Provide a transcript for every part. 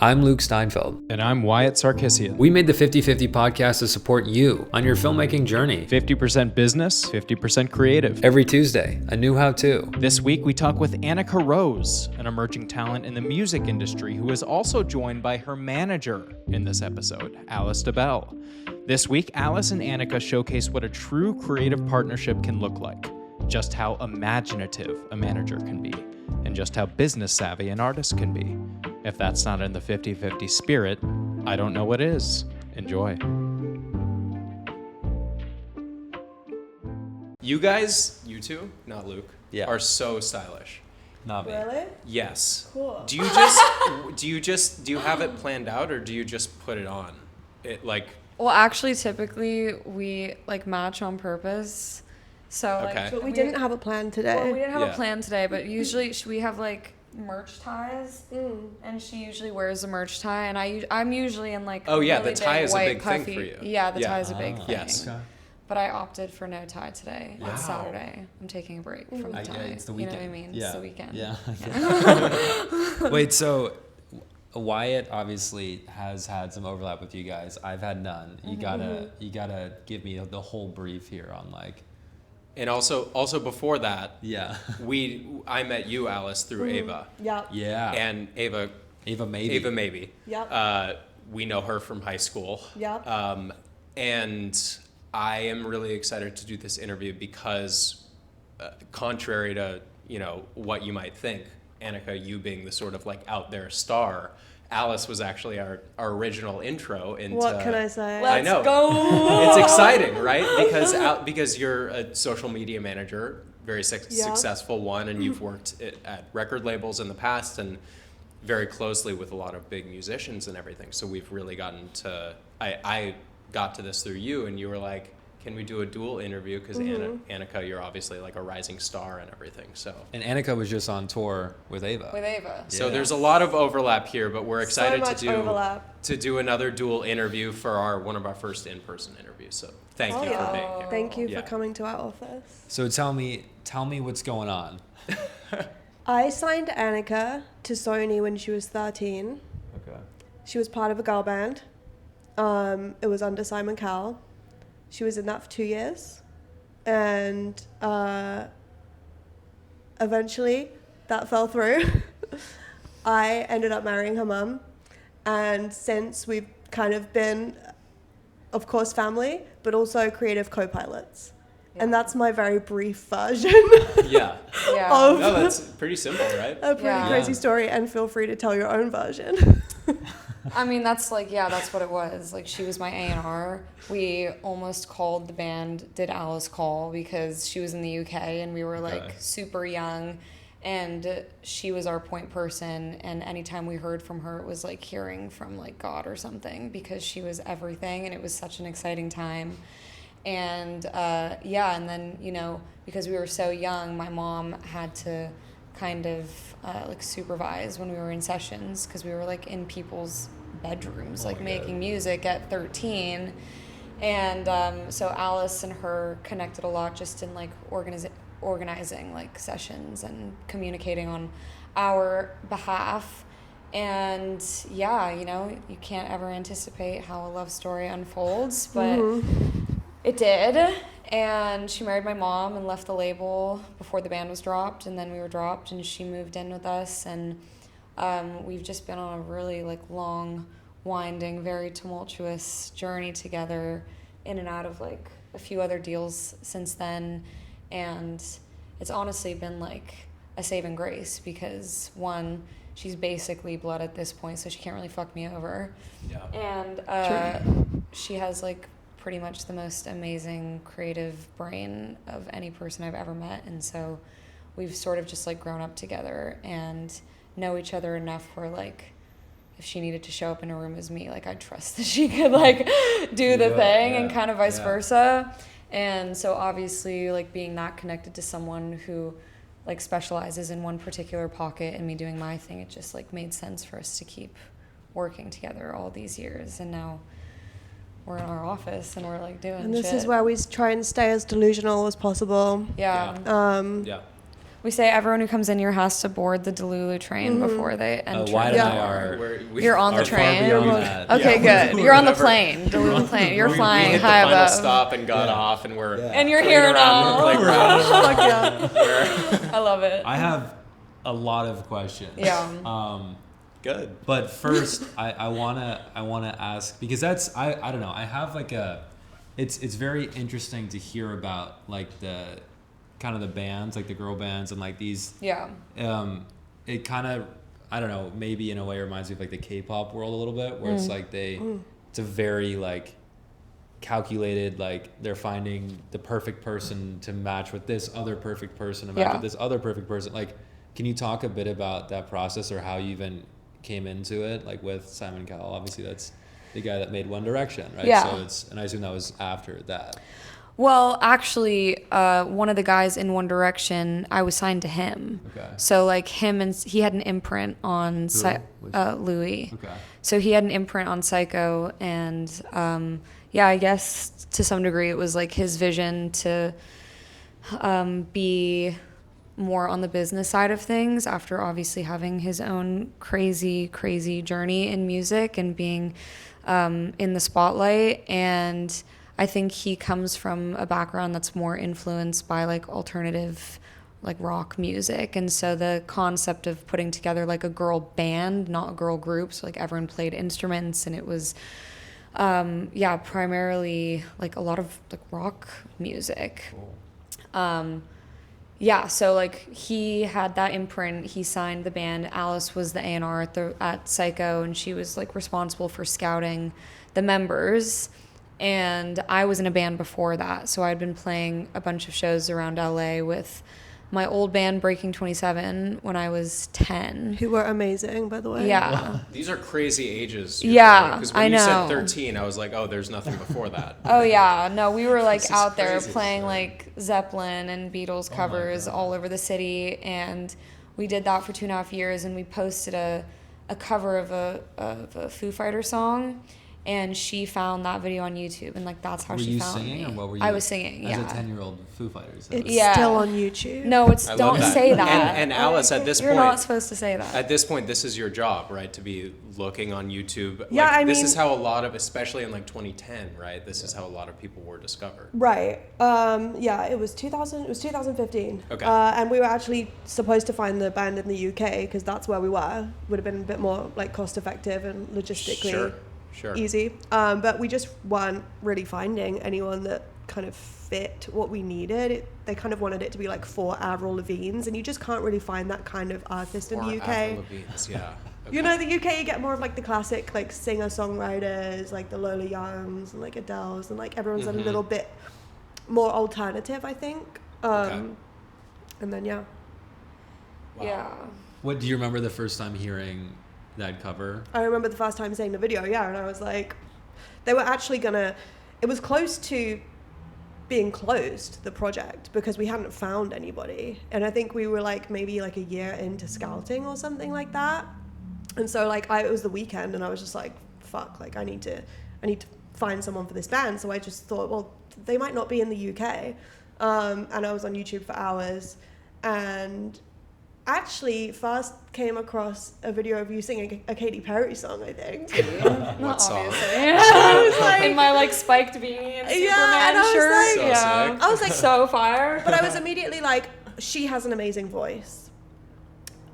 I'm Luke Steinfeld. And I'm Wyatt Sarkissian. We made the 50/50 podcast to support you on your filmmaking journey. 50% business, 50% creative. Every Tuesday, a new how-to. This week, we talk with Annika Rose, an emerging talent in the music industry who is also joined by her manager in this episode, Alice Dabell. This week, Alice and Annika showcase what a true creative partnership can look like, just how imaginative a manager can be, and just how business savvy an artist can be. If that's not in the 50/50 spirit, I don't know what is. Enjoy. You guys, you two, not Luke, are so stylish. Not me. Really? Yes. Cool. Do you have it planned out, or do you just put it on? Well, actually, typically we match on purpose. So Okay. But we didn't have a plan today. Well, we didn't have Yeah. a plan today, but usually we have merch ties, and she usually wears a merch tie, and I'm usually in Oh, yeah, really the tie big is a white big thing puffy. for you. Yeah, the Yeah. tie is a big thing. Yes. Okay. But I opted for no tie today. Wow. It's Saturday. I'm taking a break from the tie. It's the You weekend. know what I mean? Yeah. It's the weekend. Yeah. Wait, so Wyatt obviously has had some overlap with you guys. I've had none. You gotta give me the whole brief here on And also before that, Yeah. I met you, Alice, through Ava. Yep. Yeah. And Ava maybe. Yep. We know her from high school. Yep. And I am really excited to do this interview because, contrary to what you might think, Annika, you being the sort of out there star, Alice was actually our original intro into. What can I say? I know. Let's go. It's exciting, right? Because you're a social media manager, very successful one, and you've worked at record labels in the past and very closely with a lot of big musicians and everything. So we've really gotten to. I got to this through you, and you were like, can we do a dual interview? Because Annika, you're obviously a rising star and everything. So. And Annika was just on tour with Ava. So Yeah. there's a lot of overlap here, but we're excited So much overlap. to do another dual interview for one of our first in-person interviews. So thank you for being here. Thank you Yeah. for coming to our office. So tell me what's going on. I signed Annika to Sony when she was 13. Okay. She was part of a girl band. It was under Simon Cowell. She was in that for 2 years. And eventually that fell through. I ended up marrying her mum. And since we've kind of been, of course, family, but also creative co-pilots. Yeah. And that's my very brief version Yeah. of No, that's pretty simple, right? a pretty crazy story. And feel free to tell your own version. I mean, that's that's what it was. She was my A&R. We almost called the band Did Alice Call because she was in the UK and we were super young, and she was our point person, and anytime we heard from her it was hearing from God or something, because she was everything, and it was such an exciting time. And and then because we were so young, my mom had to kind of supervise when we were in sessions, because we were in people's bedrooms making music at 13. And so Alice and her connected a lot just in organizing sessions and communicating on our behalf. And you can't ever anticipate how a love story unfolds, but it did. And she married my mom and left the label before the band was dropped, and then we were dropped, and she moved in with us, and we've just been on a really long, winding, very tumultuous journey together, in and out of a few other deals since then. And it's honestly been a saving grace, because one, she's basically blood at this point, so she can't really fuck me over. Yeah. And she has pretty much the most amazing creative brain of any person I've ever met, and so we've sort of just grown up together and know each other enough where if she needed to show up in a room as me, I'd trust that she could do the thing, and kind of vice versa. And so obviously being that connected to someone who specializes in one particular pocket and me doing my thing, it just made sense for us to keep working together all these years. And now we're in our office and we're doing And this shit. is where we try and stay as delusional as possible. Yeah. Yeah. We say everyone who comes in here has to board the Delulu train before they enter. Wyatt and I are. You're on the train. Okay, Yeah, good. You're on the plane, Duluth plane. You're flying we hit high the final above. stop and got off, and we're And you're playing here around now. in the playground. Fuck yeah. I love it. I have a lot of questions. Yeah. Good. But first, I wanna ask, because that's I don't know, I have like it's very interesting to hear about like the kind of the bands, like the girl bands and like these. Yeah. It kind of, I don't know, maybe in a way reminds me of like the K-pop world a little bit, where it's like it's a very like calculated, like they're finding the perfect person to match with this other perfect person to match with this other perfect person. Like, can you talk a bit about that process or how you even came into it? Like with Simon Cowell, obviously that's the guy that made One Direction, right? Yeah. So and I assume that was after that. Well, actually, one of the guys in One Direction, I was signed to him. Okay. So like him and he had an imprint on Louis. Okay. So he had an imprint on Psycho, and I guess to some degree it was like his vision to be more on the business side of things after obviously having his own crazy journey in music and being in the spotlight. And I think he comes from a background that's more influenced by like alternative like rock music, and so the concept of putting together like a girl band, not a girl group, so like everyone played instruments, and it was primarily like a lot of like rock music. Cool. So like he had that imprint, he signed the band. Alice was the A&R at Psycho, and she was like responsible for scouting the members. And I was in a band before that, so I'd been playing a bunch of shows around LA with my old band Breaking 27 when I was 10. Who were amazing, by the way. Yeah. Wow. These are crazy ages. Yeah, Because when I you know. said 13, I was like, oh, there's nothing before that. Oh yeah, no, we were like This is out there crazy. playing like Zeppelin and Beatles covers all over the city, and we did that for 2.5 years, and we posted a cover of a Foo Fighter song, and she found that video on YouTube, and like that's how Were she you found singing me. or what were you? I was singing, As yeah. a 10-year-old Foo Fighters. It's Yeah. still on YouTube. No, it's I love don't that. say that. And Alice, at this You're point, not supposed to say that. at this point, this is your job, right? To be looking on YouTube. Yeah, Like, I this mean- is how a lot of, especially in like 2010, right? This is how a lot of people were discovered. Right. It was 2000. It was 2015. Okay. And we were actually supposed to find the band in the UK because that's where we were. Would have been a bit more like cost effective and logistically Sure. easy. But we just weren't really finding anyone that kind of fit what we needed. They kind of wanted it to be like 4 Avril Lavignes, and you just can't really find that kind of artist in Or the UK. Avril Lavigne's, yeah. Okay. You know, the UK, you get more of like the classic like singer-songwriters, like the Lola Youngs and like Adele's, and like everyone's a little bit more alternative, I think. And then Wow. Yeah. What do you remember the first time hearing that cover? I remember the first time seeing the video, and I was like, they were actually it was close to being closed, the project, because we hadn't found anybody. And I think we were like maybe like a year into scouting or something like that. And so like it was the weekend, and I was just like, fuck, like I need to find someone for this band. So I just thought, well, they might not be in the UK. And I was on YouTube for hours, and actually first came across a video of you singing a Katy Perry song, I think. What song? I was like, In my like spiked beanie and Superman and I was shirt. like- So yeah. sick. I was like, So fire. but I was immediately like, she has an amazing voice.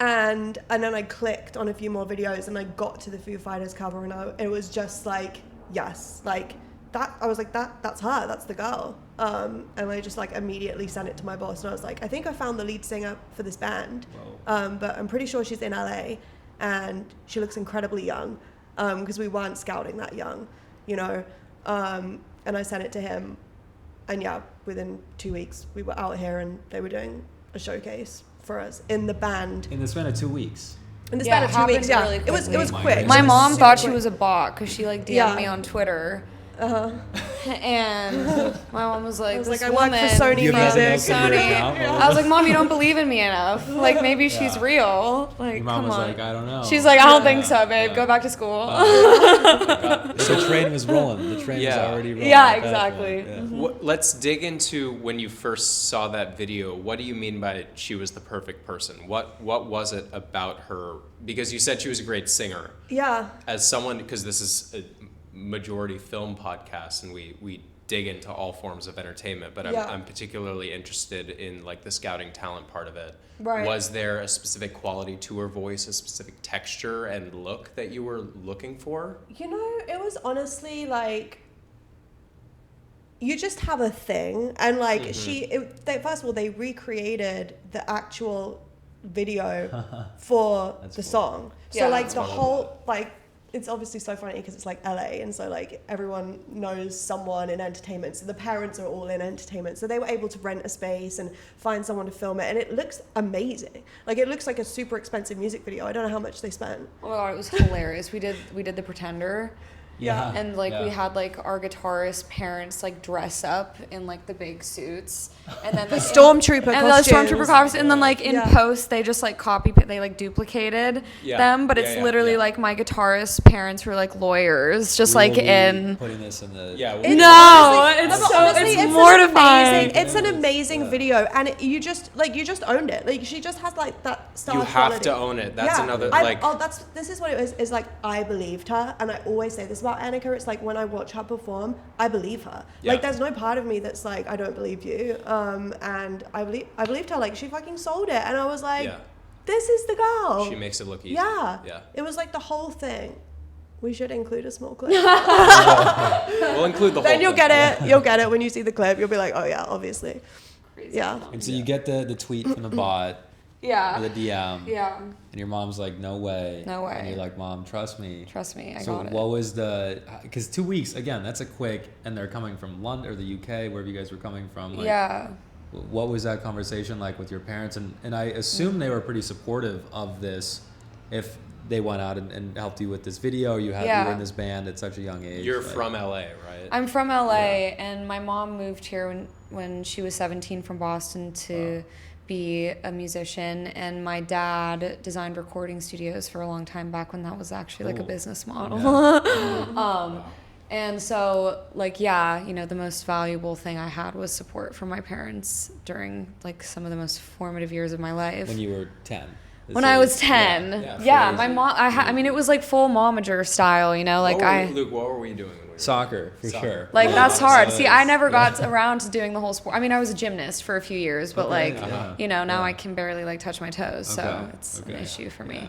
And then I clicked on a few more videos, and I got to the Foo Fighters cover, and it was just like, yes, like that. I was like, that's her, that's the girl. And I just like immediately sent it to my boss, and I was like, I think I found the lead singer for this band, but I'm pretty sure she's in LA, and she looks incredibly young, because we weren't scouting that young, you know. And I sent it to him, and yeah, within 2 weeks we were out here, and they were doing a showcase for us in the band. In the span of 2 weeks. In the Yeah, span it of 2 weeks, happened yeah. really It was quickly. quick. Oh My It was mom super thought she quick. was a bot because she like DM'd Yeah. me on Twitter, And my mom was like, I was this like, I work woman, for Sony You have nothing Music. else to do Sony. now? What was I was it? like, Mom, you don't believe in me enough. Like, maybe she's Yeah. real. Like, Your mom come was on. like, I don't know. She's like, I don't think Yeah. so, babe. Yeah. Go back to school. The train was rolling. The train was Yeah. already rolling. Yeah, at that exactly. point. Yeah. Let's dig into when you first saw that video. What do you mean by she was the perfect person? What was it about her? Because you said she was a great singer. Yeah. As someone, because this is a majority film podcast, and we dig into all forms of entertainment, but Yeah. I'm particularly interested in like the scouting talent part of it. Right. Was there a specific quality to her voice, a specific texture and look that you were looking for? You know, it was honestly like, you just have a thing. And like, first of all, they recreated the actual video for That's the cool. song. So Yeah. like the I love whole, like, it's obviously so funny because it's like LA, and so like everyone knows someone in entertainment, so the parents are all in entertainment, so they were able to rent a space and find someone to film it, and it looks amazing. Like, it looks like a super expensive music video. I don't know how much they spent. Oh my God, it was hilarious. We did the Pretender. Yeah. And like we Yeah. had like our guitarist parents like dress up in like the big suits, and then The stormtrooper and the costumes. stormtrooper costumes, and then like in Yeah. post they just like they like duplicated Yeah. them, but Yeah, it's yeah, literally yeah. like my guitarist parents were like lawyers, just We like will be in. putting this in the Yeah. It's No, honestly- it's but so- honestly, it's an mortifying. amazing- It's an amazing Yeah. video, and you just owned it. Like, she just has like that star You have quality. to own it. That's another This is what it was. Is like, I believed her, and I always say this about Annika. It's like, when I watch her perform, I believe her. Yeah. Like, there's no part of me that's like, I don't believe you. And I believed her. Like, she fucking sold it, and I was like, Yeah. this is the girl. She makes it look easy. Yeah. Yeah. It was like the whole thing. We should include a small clip. We'll include the whole Then you'll thing. get it. You'll get it when you see the clip. You'll be like, oh yeah, obviously. Yeah. And so you get the tweet from the bot, Yeah. or the DM, Yeah. and your mom's like, no way. No way. And you're like, Mom, trust me. Trust me, I So got it. what was because 2 weeks, again, that's a quick, and they're coming from London or the UK, wherever you guys were coming from. Like, Yeah. What was that conversation like with your parents? And I assume they were pretty supportive of this if they went out and helped you with this video, or you were in this band at such a young age. You're like- from LA, right? I'm from LA, and my mom moved here when she was 17 from Boston to be a musician, and my dad designed recording studios for a long time back when that was actually like a Cool. business model. Yeah. And so, like, yeah, you know, the most valuable thing I had was support from my parents during like some of the most formative years of my life. When you were 10. When I was 10, yeah, my mom. I mean, it was like full momager style, you know, like Luke, what were you doing when we were Soccer, for Soccer. sure. Like, Yeah. that's hard. So See, I never got around to doing the whole sport. I mean, I was a gymnast for a few years, but Okay, like, uh-huh. you know, now Yeah. I can barely like touch my toes, so Okay, it's okay, an issue for me.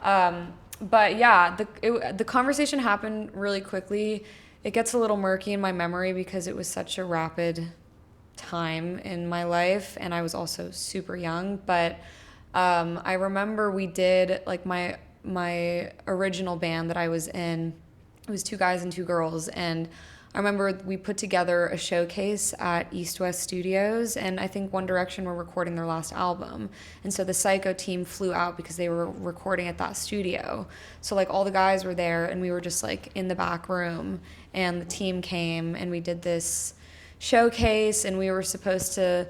yeah. But yeah, the conversation happened really quickly. It gets a little murky in my memory because it was such a rapid time in my life, and I was also super young. But I remember we did like my original band that I was in. It was 2 guys and 2 girls, and I remember we put together a showcase at East West Studios, and I think One Direction were recording their last album. And so the Psycho team flew out because they were recording at that studio. So like all the guys were there, and we were just like in the back room, and the team came, and we did this showcase, and we were supposed to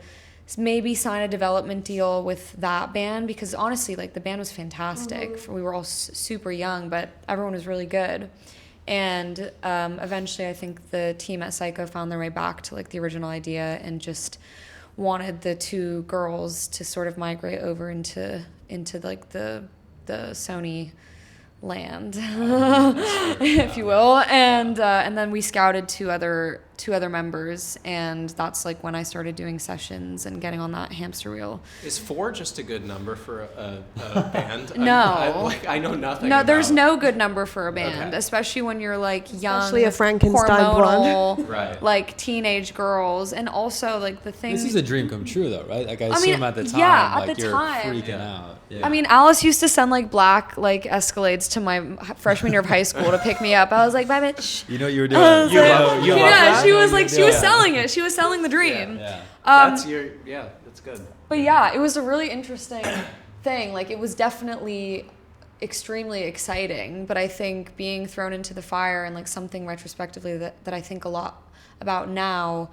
maybe sign a development deal with that band, because honestly, like, the band was fantastic. We were all super young, but everyone was really good. And eventually, I think the team at Psycho found their way back to like the original idea and just wanted the 2 girls to sort of migrate over into like the Sony land, if you will. And then we scouted two other members, and that's like when I started doing sessions and getting on that hamster wheel. Is 4 just a good number for a band? No. I know nothing. No, there's about- no good number for a band, Okay. especially when you're like young, Especially a Frankenstein hormonal, Right. like teenage girls, and also like the thing. This is a dream come true, though, right? Like, I I mean, assume at the time, yeah, at like, the you're time. freaking Yeah. out. Yeah. I mean, Alice used to send like black like Escalades to my freshman year of high school to pick me up. I was like, bye, bitch. you know what you were doing. I was You like- know- you love yeah, that? she You know was what like, you're she was doing. selling it. She was selling the dream. Yeah. That's But yeah, it was a really interesting thing. Like, it extremely exciting, but I think being thrown into the fire and like something retrospectively that I think a lot about now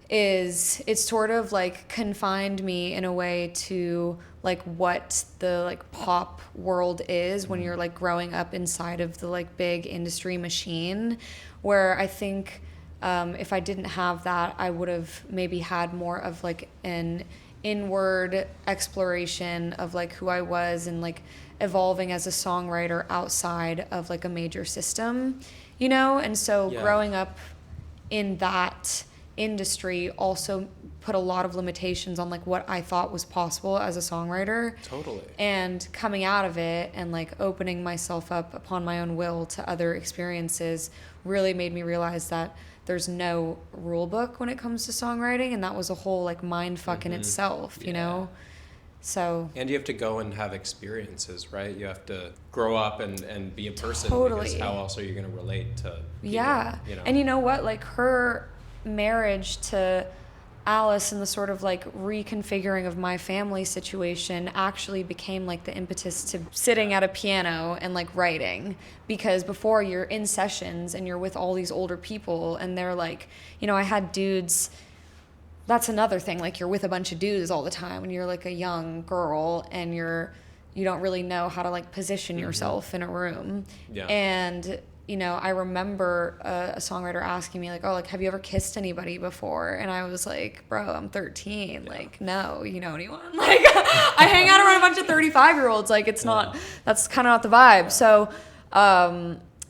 is it sort of like confined me in a way to like what the like pop world is when you're like growing up inside of the like big industry machine, where I think if I didn't have that, I would have maybe had more of like an inward exploration of like who I was and like evolving as a songwriter outside of like a major system, you know? And so growing up in that industry also put a lot of limitations on like what I thought was possible as a songwriter. Totally. And coming out of it and like opening myself up upon my own will to other experiences really made me realize that there's no rule book when it comes to songwriting, and that was a whole like mind fuck in itself, you know? So. And you have to go and have experiences, right? You have to grow up and be a person. Totally. Because how else are you going to relate to people, you know? And you know what? Like her marriage to Alice and the sort of like reconfiguring of my family situation actually became like the impetus to sitting at a piano and like writing, because before you're in sessions and you're with all these older people and they're like, you know, I had dudes. That's another thing, like you're with a bunch of dudes all the time when you're like a young girl and you don't really know how to like position yourself in a room. And you know, I remember a songwriter asking me like, oh, like, have you ever kissed anybody before? And I was like, bro, I'm 13. Like, no, you know anyone? Like, I hang out around a bunch of 35-year-olds. Like, it's not, that's kind of not the vibe. So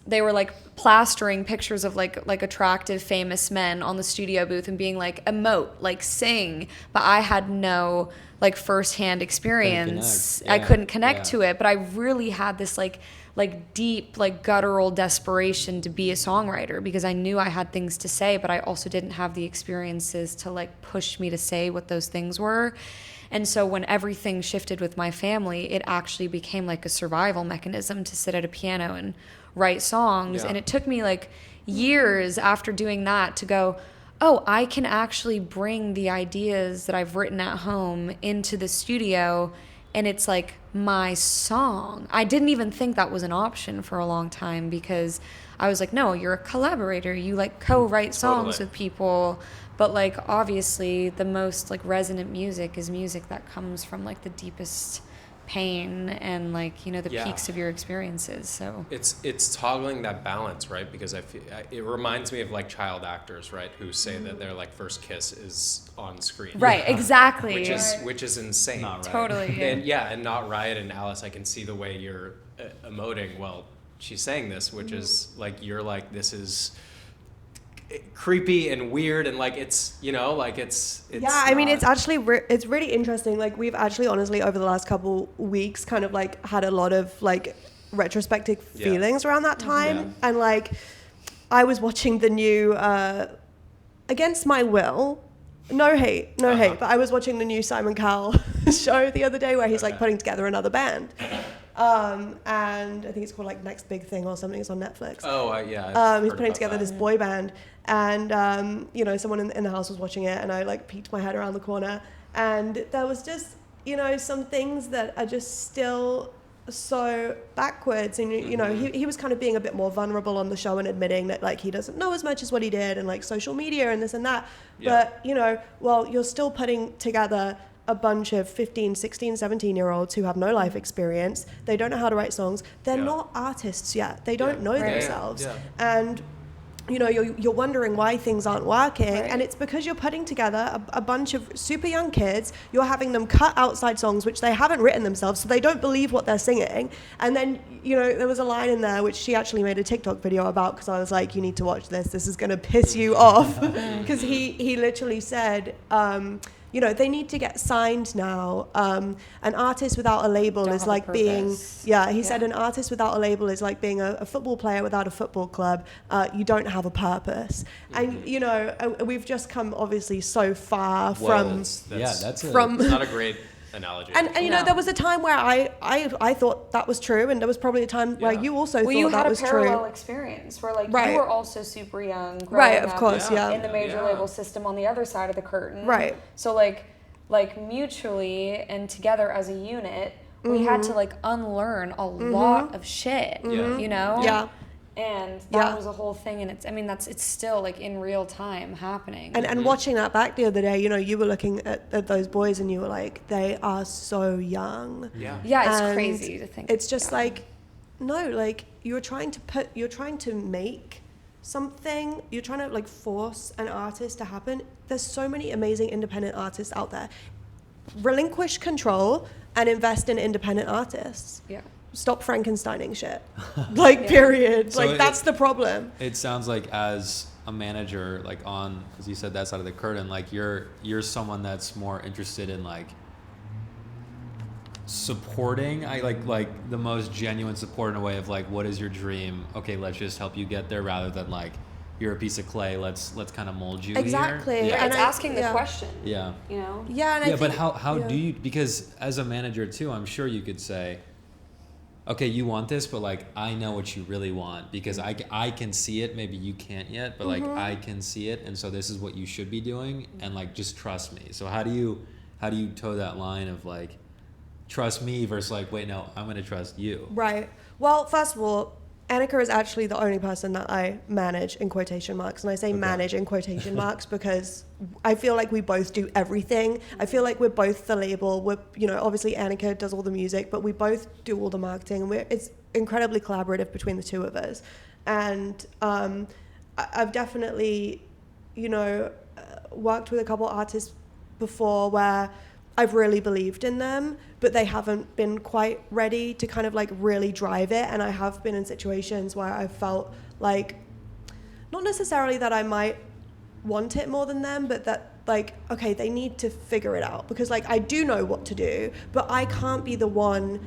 they were like plastering pictures of like attractive, famous men on the studio booth and being like, emote, like sing. But I had no like firsthand experience. I couldn't connect to it. But I really had this like deep, like guttural desperation to be a songwriter, because I knew I had things to say, but I also didn't have the experiences to like push me to say what those things were. And so when everything shifted with my family, it actually became like a survival mechanism to sit at a piano and write songs. And it took me like years after doing that to go, oh, I can actually bring the ideas that I've written at home into the studio, and it's like my song. I didn't even think that was an option for a long time, because I was like, no, you're a collaborator. You like co-write songs with people. But like obviously the most like resonant music is music that comes from like the deepest pain and like, you know, the peaks of your experiences. So it's toggling that balance, right? Because I feel it reminds me of like child actors, right, who say that their like first kiss is on screen, right? Exactly. which is insane. Not right. Totally. And not right. And Alice, I can see the way you're emoting. Well, she's saying this, which is like, you're like, this is creepy and weird, and like it's, you know, like it's I mean, it's actually it's really interesting. Like we've actually honestly over the last couple weeks kind of like had a lot of like retrospective feelings around that time. And like I was watching the new against my will, no hate, but I was watching the new Simon Cowell show the other day where he's like putting together another band. And I think it's called like Next Big Thing or something. It's on Netflix. He's putting together this boy band, and you know, someone in the house was watching it, and I like peeked my head around the corner, and there was just, you know, some things that are just still so backwards. And you know, he was kind of being a bit more vulnerable on the show and admitting that like he doesn't know as much as what he did, and like social media and this and that. But you know, well, you're still putting together a bunch of 15, 16, 17-year-olds who have no life experience. They don't know how to write songs. They're not artists yet. They don't know themselves. And, you know, you're wondering why things aren't working. And it's because you're putting together a bunch of super young kids. You're having them cut outside songs, which they haven't written themselves, so they don't believe what they're singing. And then, you know, there was a line in there, which she actually made a TikTok video about, because I was like, you need to watch this. This is going to piss you off. Because he literally said, you know, they need to get signed now. An artist without a label is like being, he said an artist without a label is like being a football player without a football club. You don't have a purpose. And, you know, we've just come obviously so far from... It's not a great analogy. And you know, there was a time where I thought that was true, and there was probably a time where you also thought that was true. You had a parallel experience where like you were also super young, growing up in the major label system on the other side of the curtain. Right. So like mutually and together as a unit, we had to like unlearn a lot of shit, you know? Yeah. And that was a whole thing, and it's still like in real time happening. And watching that back the other day, you know, you were looking at those boys and you were like, they are so young. Yeah. Yeah, it's And crazy to think. It's just like, no, like you're trying to make something, you're trying to like force an artist to happen. There's so many amazing independent artists out there. Relinquish control and invest in independent artists. Yeah. Stop Frankensteining shit. Like, period. So like, that's the problem. It sounds like as a manager, like on, as you said, that side of the curtain, like you're someone that's more interested in like supporting, like the most genuine support in a way of like, what is your dream? Okay, let's just help you get there, rather than like, you're a piece of clay, let's kind of mold you Exactly. here. Yeah, And it's asking the question. Yeah. You know? Yeah, and I Yeah, but think, how do you, because as a manager too, I'm sure you could say, okay, you want this, but like, I know what you really want, because I can see it, maybe you can't yet, but like, I can see it, and so this is what you should be doing, and like, just trust me. So how do you toe that line of like, trust me versus like, wait, no, I'm going to trust you? Right. Well, first of all, Annika is actually the only person that I manage in quotation marks. And I say manage in quotation marks because I feel like we both do everything. I feel like we're both the label. We're, you know, obviously Annika does all the music, but we both do all the marketing. And it's incredibly collaborative between the two of us. And I've definitely, you know, worked with a couple artists before where I've really believed in them, but they haven't been quite ready to kind of like really drive it. And I have been in situations where I felt like, not necessarily that I might want it more than them, but that like, okay, they need to figure it out, because like I do know what to do, but I can't be the one.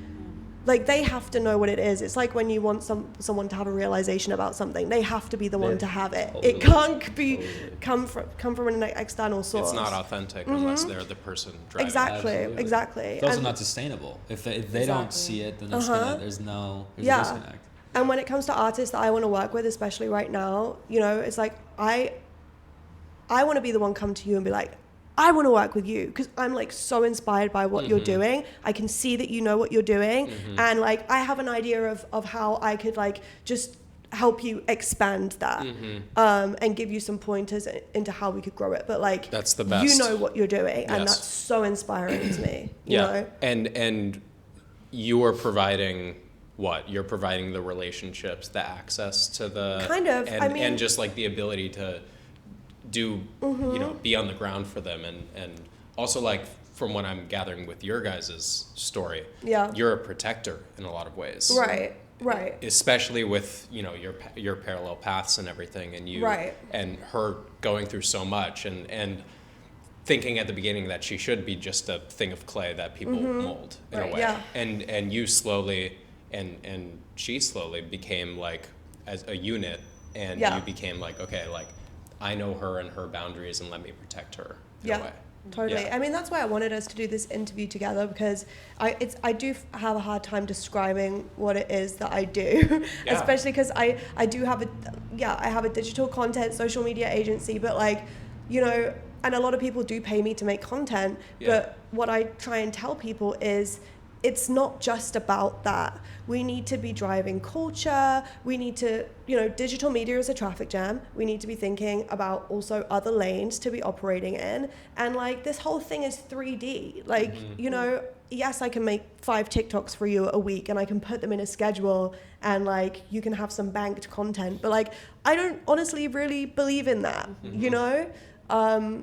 Like, they have to know what it is. It's like when you want someone to have a realization about something, they have to be the one to have it. Totally. It can't be come from an external source. It's not authentic unless they're the person driving. Exactly. It's also And- not sustainable. If they don't see it, then it's there's a Yeah. disconnect. And when it comes to artists that I want to work with, especially right now, you know, it's like I want to be the one come to you and be like, I want to work with you because I'm like so inspired by what you're doing. I can see that you know what you're doing. And like, I have an idea of how I could like just help you expand that and give you some pointers into how we could grow it. But like, that's the best. You know what you're doing. And Yes. that's so inspiring to me. You know? And you are providing what? You're providing the relationships, the access to the Kind of. and, I mean, and just like the ability to do you know, be on the ground for them, and also like from what I'm gathering with your guys' story, you're a protector in a lot of ways, right, especially with, you know, your parallel paths and everything, and you and her going through so much, and thinking at the beginning that she should be just a thing of clay that people mold in a way, and you slowly and she slowly became like as a unit, and you became like, okay, like I know her and her boundaries, and let me protect her in a way. Totally. Yeah. I mean, that's why I wanted us to do this interview together, because I do have a hard time describing what it is that I do, especially because I have a digital content, social media agency, but like, you know, and a lot of people do pay me to make content, but what I try and tell people is it's not just about that. We need to be driving culture. We need to, you know, digital media is a traffic jam. We need to be thinking about also other lanes to be operating in. And like, this whole thing is 3D. Like, you know, yes, I can make 5 TikToks for you a week and I can put them in a schedule and like, you can have some banked content. But like, I don't honestly really believe in that, you know?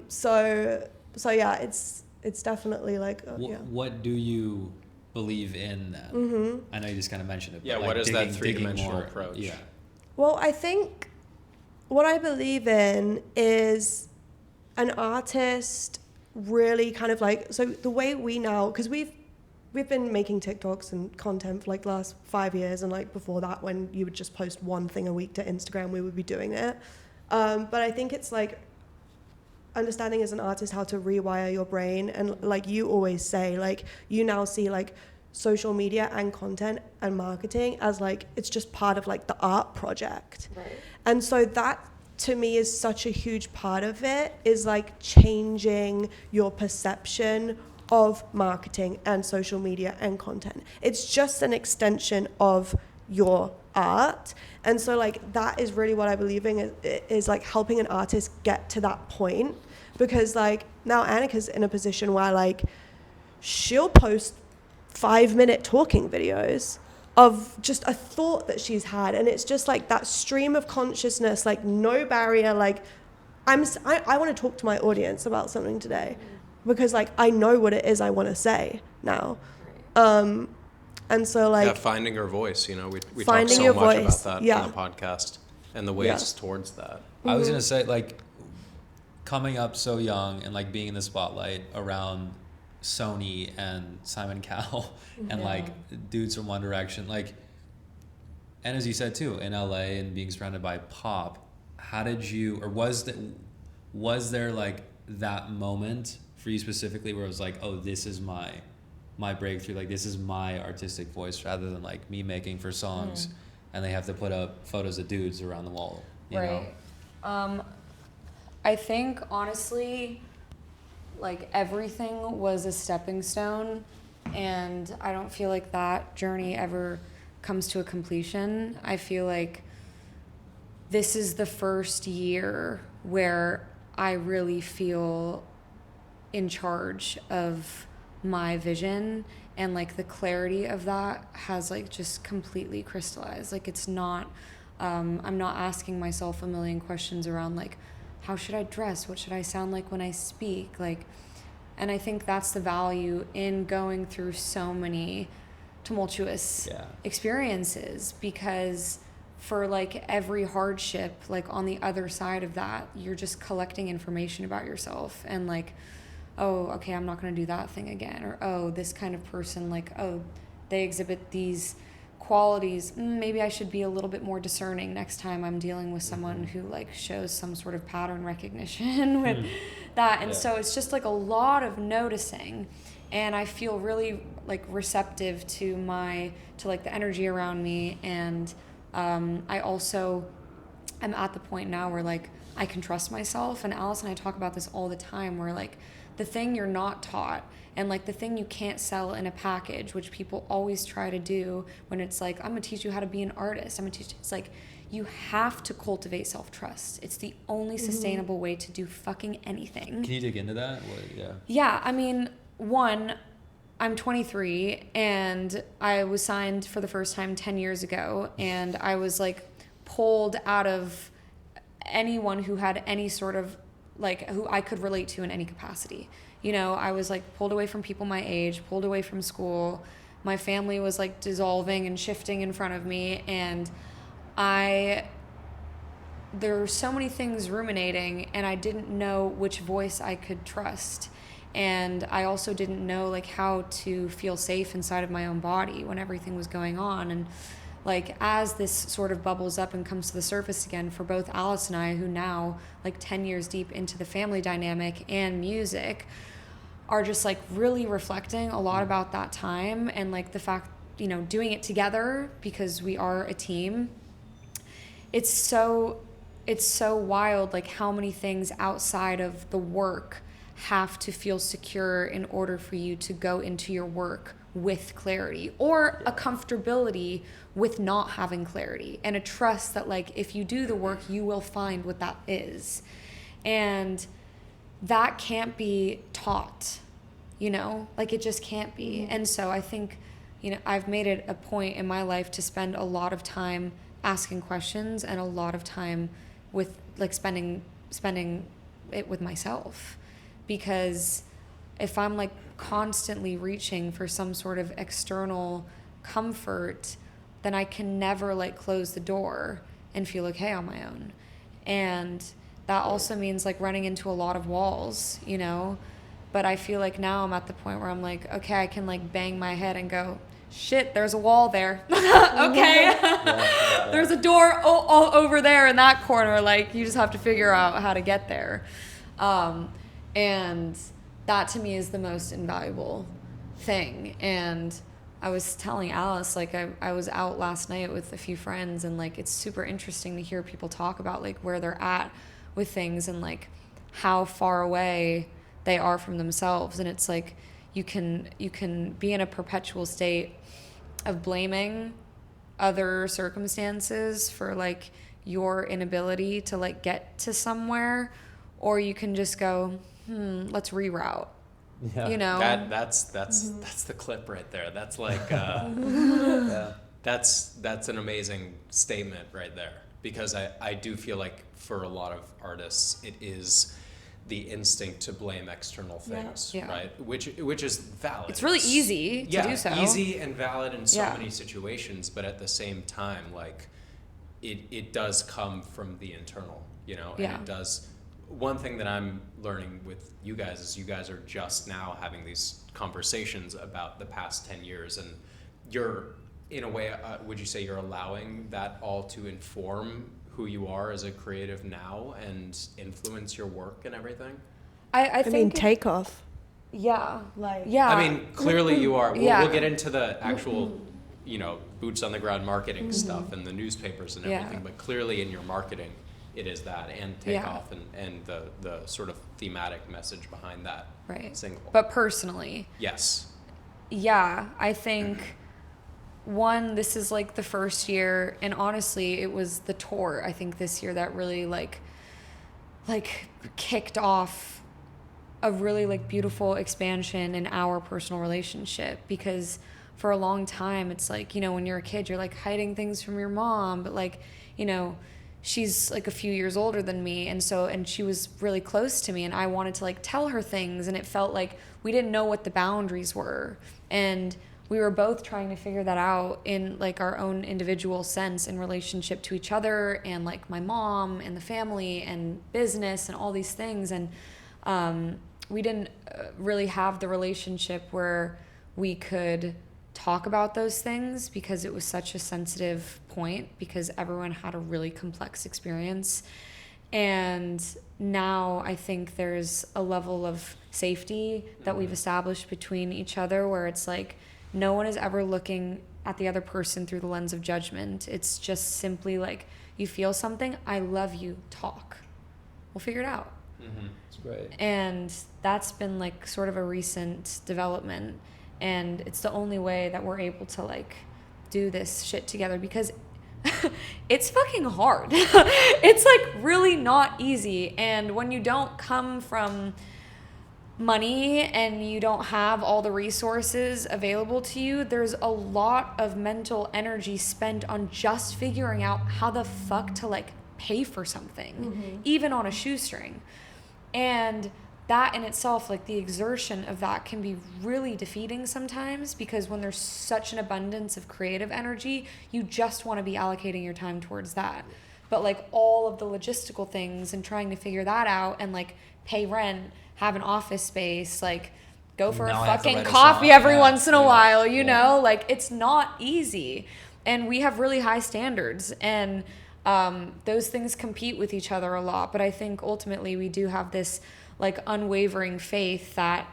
So yeah, it's definitely like, What do you believe in then? I know you just kind of mentioned it. Yeah, but what like is that digging 3-dimensional more, approach? Yeah. Well, I think what I believe in is an artist really kind of like, so the way we now, because we've been making TikToks and content for like the last 5 years, and like before that, when you would just post one thing a week to Instagram, we would be doing it. But I think it's like understanding as an artist how to rewire your brain, and like you always say, like you now see like social media and content and marketing as like it's just part of like the art project, and so that to me is such a huge part of it, is like changing your perception of marketing and social media and content. It's just an extension of your art. And so like that is really what I believe in, is like helping an artist get to that point. Because like now Annika's in a position where like she'll post 5-minute talking videos of just a thought that she's had, and it's just like that stream of consciousness, like no barrier. Like I want to talk to my audience about something today because like I know what it is I want to say now. And so like finding her voice, you know, we talk finding so your much voice, about that yeah. on the podcast and the ways towards that. I was gonna say, like, coming up so young and like being in the spotlight around Sony and Simon Cowell and like dudes from One Direction, like, and as you said too, in LA and being surrounded by pop, how did you, or was there like that moment for you specifically where it was like, oh, this is my breakthrough, like this is my artistic voice, rather than like me making for songs and they have to put up photos of dudes around the wall, you know? I think honestly, like everything was a stepping stone, and I don't feel like that journey ever comes to a completion. I feel like this is the first year where I really feel in charge of my vision, and like the clarity of that has like just completely crystallized. Like it's not, I'm not asking myself a million questions around like, how should I dress? What should I sound like when I speak? Like, and I think that's the value in going through so many tumultuous experiences, because for like every hardship, like on the other side of that, you're just collecting information about yourself, and like, oh, okay, I'm not going to do that thing again. Or, oh, this kind of person, like, oh, they exhibit these qualities. Maybe I should be a little bit more discerning next time I'm dealing with someone who like shows some sort of pattern recognition with that. And so it's just like a lot of noticing, and I feel really like receptive to like the energy around me. And I also am at the point now where like I can trust myself, and Alice and I talk about this all the time, where like the thing you're not taught, and like the thing you can't sell in a package, which people always try to do when it's like, I'm gonna teach you how to be an artist, I'm gonna teach you. It's like, you have to cultivate self-trust. It's the only sustainable way to do fucking anything. Can you dig into that? Yeah, I mean, one, I'm 23 and I was signed for the first time 10 years ago, and I was like pulled out of anyone who had any sort of like who I could relate to in any capacity. You know, I was like pulled away from people my age, pulled away from school. My family was like dissolving and shifting in front of me, and there were so many things ruminating, and I didn't know which voice I could trust. And I also didn't know like how to feel safe inside of my own body when everything was going on. And like as this sort of bubbles up and comes to the surface again for both Alice and I, who now like 10 years deep into the family dynamic and music, are just like really reflecting a lot about that time, and like the fact, you know, doing it together because we are a team. It's so wild like how many things outside of the work have to feel secure in order for you to go into your work with clarity, or a comfortability with not having clarity, and a trust that like if you do the work you will find what that is. And that can't be taught, you know, like it just can't be. And so I think, you know, I've made it a point in my life to spend a lot of time asking questions, and a lot of time with like spending it with myself, because if I'm like constantly reaching for some sort of external comfort, then I can never like close the door and feel okay on my own. And that also means like running into a lot of walls, you know. But I feel like now I'm at the point where I'm like, okay, I can like bang my head and go, shit, there's a wall there. Okay. There's a door all over there in that corner. Like, you just have to figure out how to get there. And that to me is the most invaluable thing. And I was telling Alice, like I was out last night with a few friends, and like it's super interesting to hear people talk about like where they're at with things, and like how far away they are from themselves. And it's like, you can be in a perpetual state of blaming other circumstances for like your inability to like get to somewhere, or you can just go, let's reroute. Yeah. You know, That's the clip right there. That's like that's an amazing statement right there, because I do feel like for a lot of artists it is the instinct to blame external things, right? Which is valid. It's really easy to do so. Easy and valid in so many situations, but at the same time, like it does come from the internal, you know, and it does. One thing that I'm learning with you guys is you guys are just now having these conversations about the past 10 years, and you're, in a way, would you say you're allowing that all to inform who you are as a creative now and influence your work and everything? I mean, Takeoff. Yeah. Like. Yeah. I mean, clearly you are. We'll get into the actual, you know, boots on the ground marketing stuff and the newspapers and everything, but clearly in your marketing, it is that, and Takeoff and the sort of thematic message behind that single. But personally. Yes. Yeah, I think this is like the first year, and honestly, it was the tour, I think, this year that really like kicked off a really like beautiful expansion in our personal relationship, because for a long time it's like, you know, when you're a kid you're like hiding things from your mom, but like, you know, she's like a few years older than me, and she was really close to me, and I wanted to like tell her things, and it felt like we didn't know what the boundaries were, and we were both trying to figure that out in like our own individual sense in relationship to each other and like my mom and the family and business and all these things, and we didn't really have the relationship where we could talk about those things, because it was such a sensitive point, because everyone had a really complex experience. And now I think there's a level of safety that we've established between each other where it's like no one is ever looking at the other person through the lens of judgment. It's just simply like, you feel something, I love you, talk, we'll figure it out. That's great. And that's been like sort of a recent development, and it's the only way that we're able to like do this shit together, because it's fucking hard. It's like really not easy, and when you don't come from money and you don't have all the resources available to you, there's a lot of mental energy spent on just figuring out how the fuck to like pay for something, even on a shoestring. And that in itself, like the exertion of that can be really defeating sometimes, because when there's such an abundance of creative energy, you just want to be allocating your time towards that. But like all of the logistical things and trying to figure that out and like pay rent, have an office space, like go for a fucking coffee every once in a while, you know, like it's not easy. And we have really high standards, and those things compete with each other a lot. But I think ultimately we do have this like unwavering faith that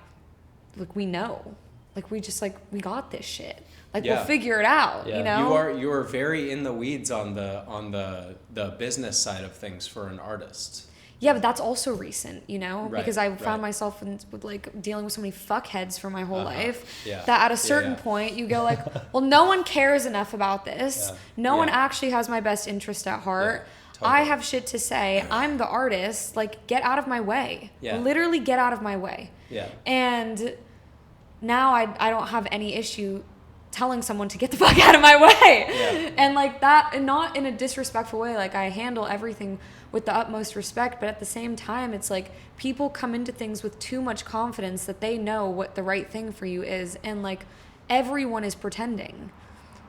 like we know, like we just like we got this shit, like we'll figure it out. You know, you are very in the weeds on the business side of things for an artist. Yeah, but that's also recent, you know, because I found myself with like dealing with so many fuckheads for my whole life that at a certain point you go like, well, no one cares enough about this. No one actually has my best interest at heart. Totally. I have shit to say. I'm the artist. Like, get out of my way. Literally get out of my way. And now I don't have any issue telling someone to get the fuck out of my way. And like that, and not in a disrespectful way. Like I handle everything with the utmost respect, but at the same time, it's like people come into things with too much confidence that they know what the right thing for you is. And like everyone is pretending.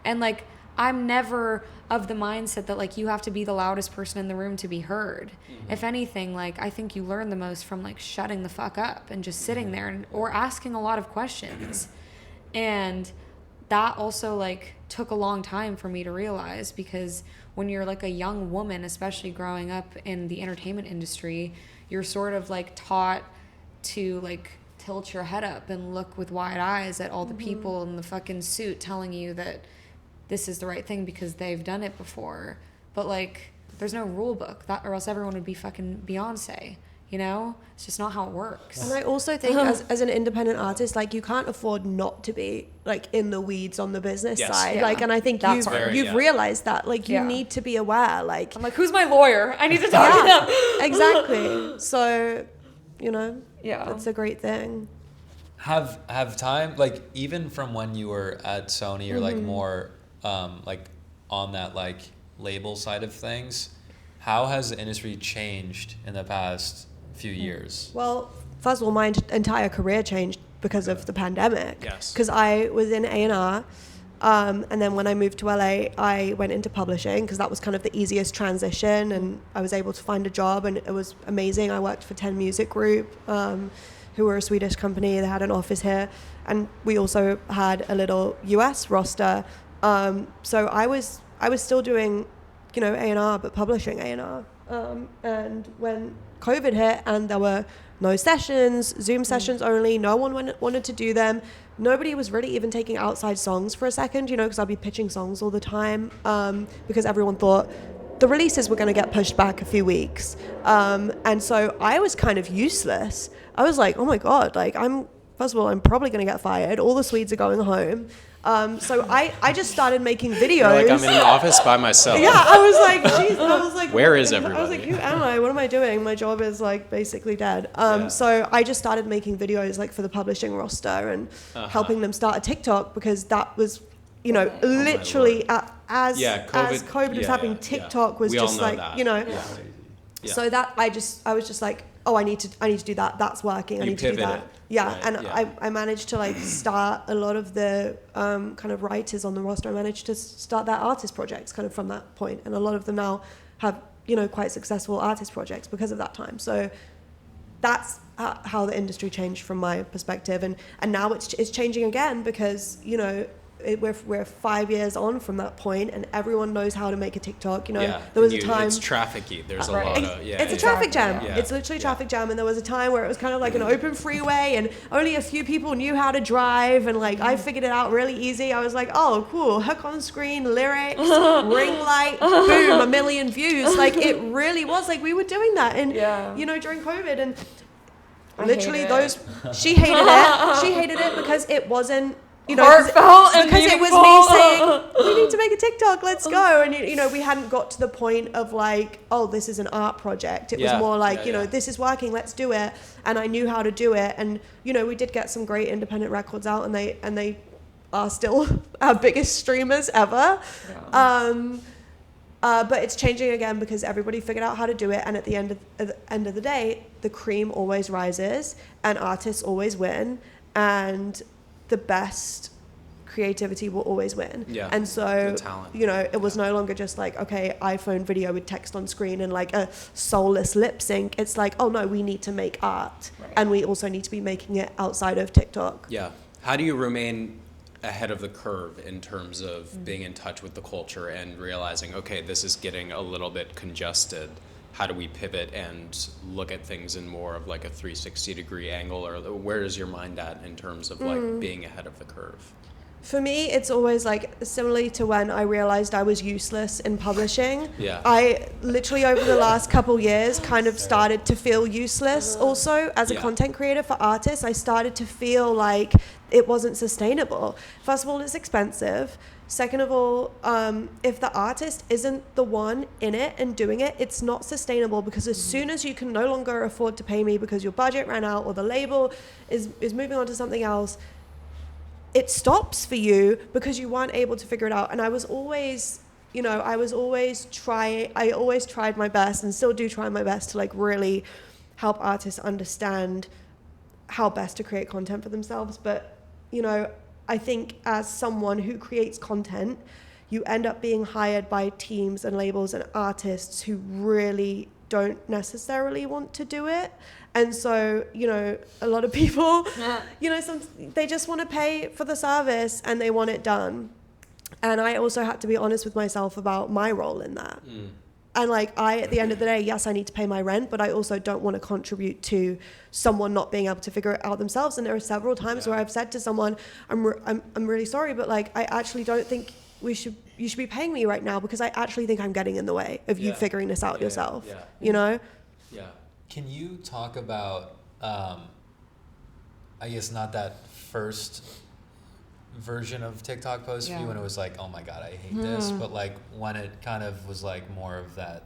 And like, I'm never of the mindset that like you have to be the loudest person in the room to be heard. If anything, like I think you learn the most from like shutting the fuck up and just sitting there and, or asking a lot of questions. And that also like took a long time for me to realize, because when you're like a young woman, especially growing up in the entertainment industry, you're sort of like taught to like tilt your head up and look with wide eyes at all the people in the fucking suit telling you that this is the right thing because they've done it before. But like there's no rule book, that, or else everyone would be fucking Beyonce, you know? It's just not how it works. And I also think as an independent artist, like you can't afford not to be like in the weeds on the business side. Yeah. Like, and I think That's you've realized that, like you need to be aware, like. I'm like, who's my lawyer? I need to talk to them. Exactly. So, you know, Yeah. that's a great thing. Have time, like even from when you were at Sony or like more like on that like label side of things, how has the industry changed in the past few years? Well, first of all, my entire career changed because of the pandemic. Yes. Because I was in A&R, and then when I moved to LA, I went into publishing because that was kind of the easiest transition, and I was able to find a job, and it was amazing. I worked for 10 Music Group, who were a Swedish company. They had an office here, and we also had a little US roster. So I was still doing, you know, A&R, but publishing A&R. And when COVID hit and there were no sessions, Zoom sessions only, no one wanted to do them. Nobody was really even taking outside songs for a second, you know, because I'd be pitching songs all the time, because everyone thought the releases were going to get pushed back a few weeks. And so I was kind of useless. I was like, oh my God, like first of all, I'm probably going to get fired. All the Swedes are going home. So I just started making videos. You're like, I'm in the office by myself. Yeah, I was like, geez, I was like, where is everybody? I was like, who am I? What am I doing? My job is like basically dead. So I just started making videos like for the publishing roster and helping them start a TikTok, because that was, you know, literally as COVID was happening, TikTok was just like, that. You know. Yeah. So that I was just like, oh, I need to do that. That's working. I need to do that. I managed to like start a lot of the kind of writers on the roster. I managed to start their artist projects kind of from that point, and a lot of them now have, you know, quite successful artist projects because of that time. So that's how the industry changed from my perspective, and now it's changing again because, you know, we're 5 years on from that point, and everyone knows how to make a TikTok. You know, there was a time it's trafficy. There's a lot of it's a traffic jam. Yeah. It's literally a traffic jam, and there was a time where it was kind of like an open freeway, and only a few people knew how to drive, and like I figured it out really easy. I was like, oh, cool, hook on screen, lyrics, ring light, boom, 1 million views. Like it really was like we were doing that, and you know, during COVID, and literally she hated it. She hated it because it wasn't, you know, heartfelt and because it was me saying, we need to make a TikTok, let's go. And, you know, we hadn't got to the point of like, oh, this is an art project. It was more like, you know, this is working, let's do it. And I knew how to do it. And, you know, we did get some great independent records out, and they are still our biggest streamers ever. But it's changing again because everybody figured out how to do it. And at the end of the day, the cream always rises and artists always win. And the best creativity will always win. And so, you know, it was no longer just like, okay, iPhone video with text on screen and like a soulless lip sync. It's like, oh no, we need to make art, and we also need to be making it outside of TikTok. How do you remain ahead of the curve in terms of being in touch with the culture and realizing, okay, this is getting a little bit congested? How do we pivot and look at things in more of like a 360-degree angle, or where is your mind at in terms of like being ahead of the curve? For me, it's always like similarly to when I realized I was useless in publishing. I literally over the last couple years kind of started to feel useless also as a content creator for artists. I started to feel like it wasn't sustainable. First of all, it's expensive. Second of all, if the artist isn't the one in it and doing it, it's not sustainable, because as soon as you can no longer afford to pay me because your budget ran out or the label is moving on to something else, it stops for you because you weren't able to figure it out. And I was always, you know, I always tried my best, and still do try my best to like really help artists understand how best to create content for themselves. But, you know, I think as someone who creates content, you end up being hired by teams and labels and artists who really don't necessarily want to do it. And so, you know, a lot of people, you know, they just want to pay for the service and they want it done. And I also had to be honest with myself about my role in that. And like at the end of the day, yes, I need to pay my rent, but I also don't want to contribute to someone not being able to figure it out themselves. And there are several times where I've said to someone, I'm really sorry, but like I actually don't think you should be paying me right now, because I actually think I'm getting in the way of you figuring this out yourself. You know? Can you talk about, I guess not that first version of TikTok post for you when it was like, oh my God, I hate this, but like when it kind of was like more of that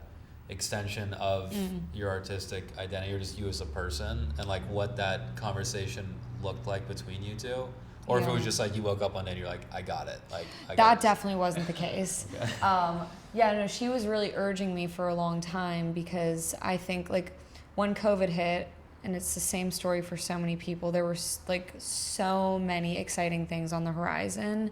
extension of your artistic identity or just you as a person, and like what that conversation looked like between you two? Or if it was just like you woke up one day and you're like, I got it. Like that definitely wasn't the case. No, she was really urging me for a long time because I think like when COVID hit, and it's the same story for so many people, there were like so many exciting things on the horizon.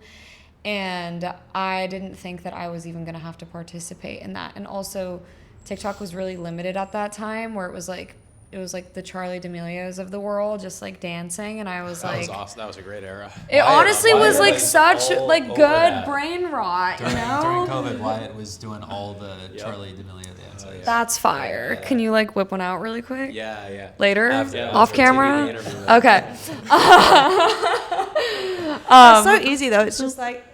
And I didn't think that I was even going to have to participate in that. And also TikTok was really limited at that time, where it was like the Charli D'Amelios of the world just like dancing, and I was that like, was awesome. That was a great era. It honestly was like such like good that. brain rot, during you know? COVID, Wyatt was doing all the Charli D'Amelio dances. That's fire. Can you like whip one out really quick? Yeah. Later? After Off camera? Okay. It's so easy though. It's just like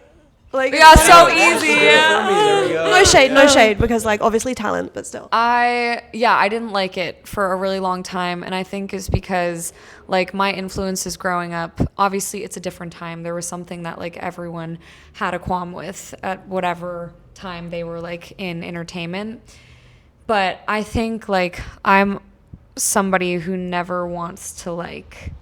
yeah, so easy. There we go. no shade, because like obviously talent, but still. I didn't like it for a really long time, and I think it's because like my influences growing up, obviously it's a different time. There was something that like everyone had a qualm with at whatever time they were like in entertainment. But I think like I'm somebody who never wants to like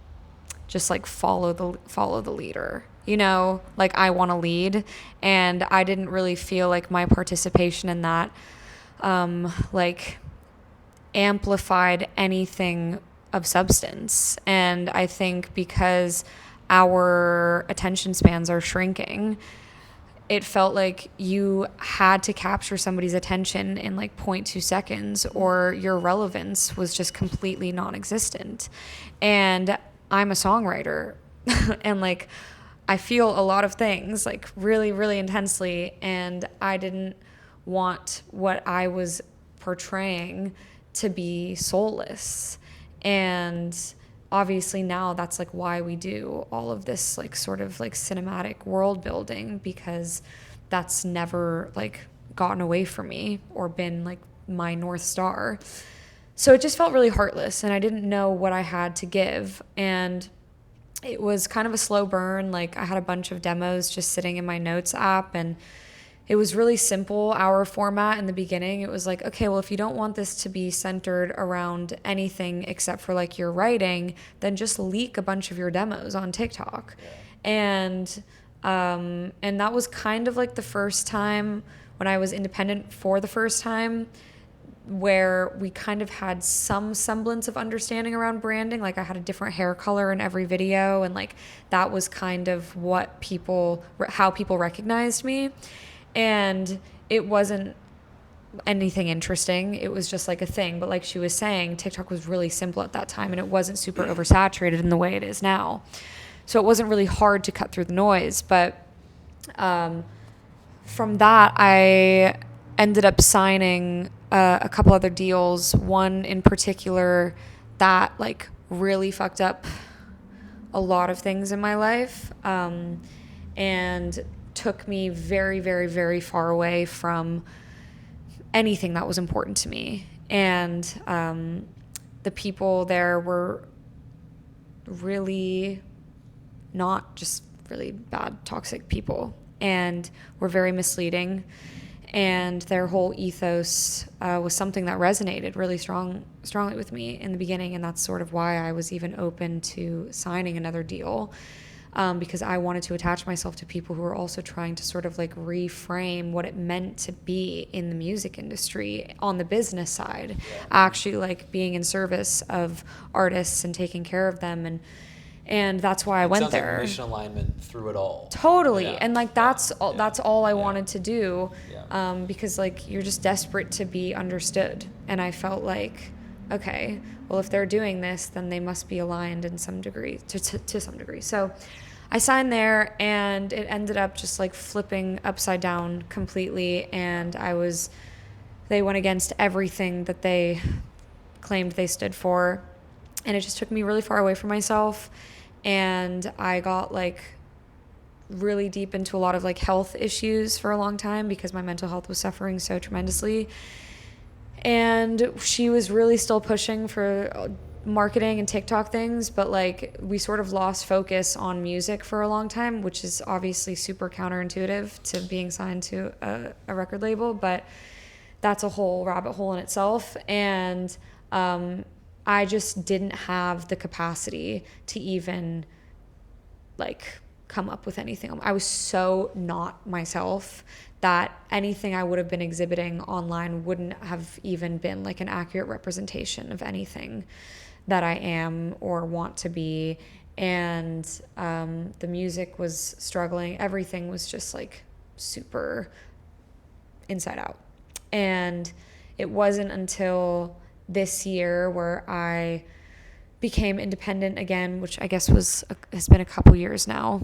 just like follow the leader. You know, like I want to lead, and I didn't really feel like my participation in that like amplified anything of substance. And I think because our attention spans are shrinking, it felt like you had to capture somebody's attention in like 0.2 seconds or your relevance was just completely non-existent. And I'm a songwriter and like I feel a lot of things like really, really intensely, and I didn't want what I was portraying to be soulless. And obviously now that's like why we do all of this like sort of like cinematic world building, because that's never like gotten away from me or been like my North Star. So it just felt really heartless, and I didn't know what I had to give. And it was kind of a slow burn. Like I had a bunch of demos just sitting in my notes app, and it was really simple, our format in the beginning. It was like, okay, well, if you don't want this to be centered around anything except for like your writing, then just leak a bunch of your demos on TikTok. And that was kind of like the first time when I was independent for the first time, where we kind of had some semblance of understanding around branding. Like I had a different hair color in every video, and like that was kind of how people recognized me. And it wasn't anything interesting. It was just like a thing. But like she was saying, TikTok was really simple at that time, and it wasn't super oversaturated in the way it is now. So it wasn't really hard to cut through the noise. But from that, I ended up signing a couple other deals. One in particular that like really fucked up a lot of things in my life, and took me very, very, very far away from anything that was important to me. And the people there were really not just really bad, toxic people, and were very misleading. And their whole ethos was something that resonated really strongly with me in the beginning, and that's sort of why I was even open to signing another deal, because I wanted to attach myself to people who were also trying to sort of like reframe what it meant to be in the music industry on the business side, actually like being in service of artists and taking care of them. And that's why I went there. Like mission alignment through it all. Totally. Yeah. And like that's all I wanted to do, Yeah. because like you're just desperate to be understood. And I felt like, okay, well, if they're doing this, then they must be aligned in some degree, to some degree. So I signed there, and it ended up just like flipping upside down completely. And they went against everything that they claimed they stood for. And it just took me really far away from myself. And I got like really deep into a lot of like health issues for a long time because my mental health was suffering so tremendously. And she was really still pushing for marketing and TikTok things, but like we sort of lost focus on music for a long time, which is obviously super counterintuitive to being signed to a record label, but that's a whole rabbit hole in itself. And I just didn't have the capacity to even like come up with anything. I was so not myself that anything I would have been exhibiting online wouldn't have even been like an accurate representation of anything that I am or want to be. And the music was struggling. Everything was just like super inside out. And it wasn't until this year where I became independent again, which I guess has been a couple years now.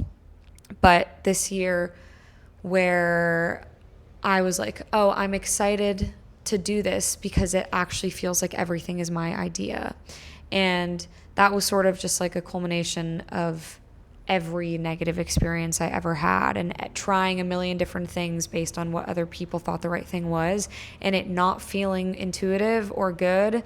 But this year where I was like, oh, I'm excited to do this because it actually feels like everything is my idea. And that was sort of just like a culmination of every negative experience I ever had and trying a million different things based on what other people thought the right thing was and it not feeling intuitive or good,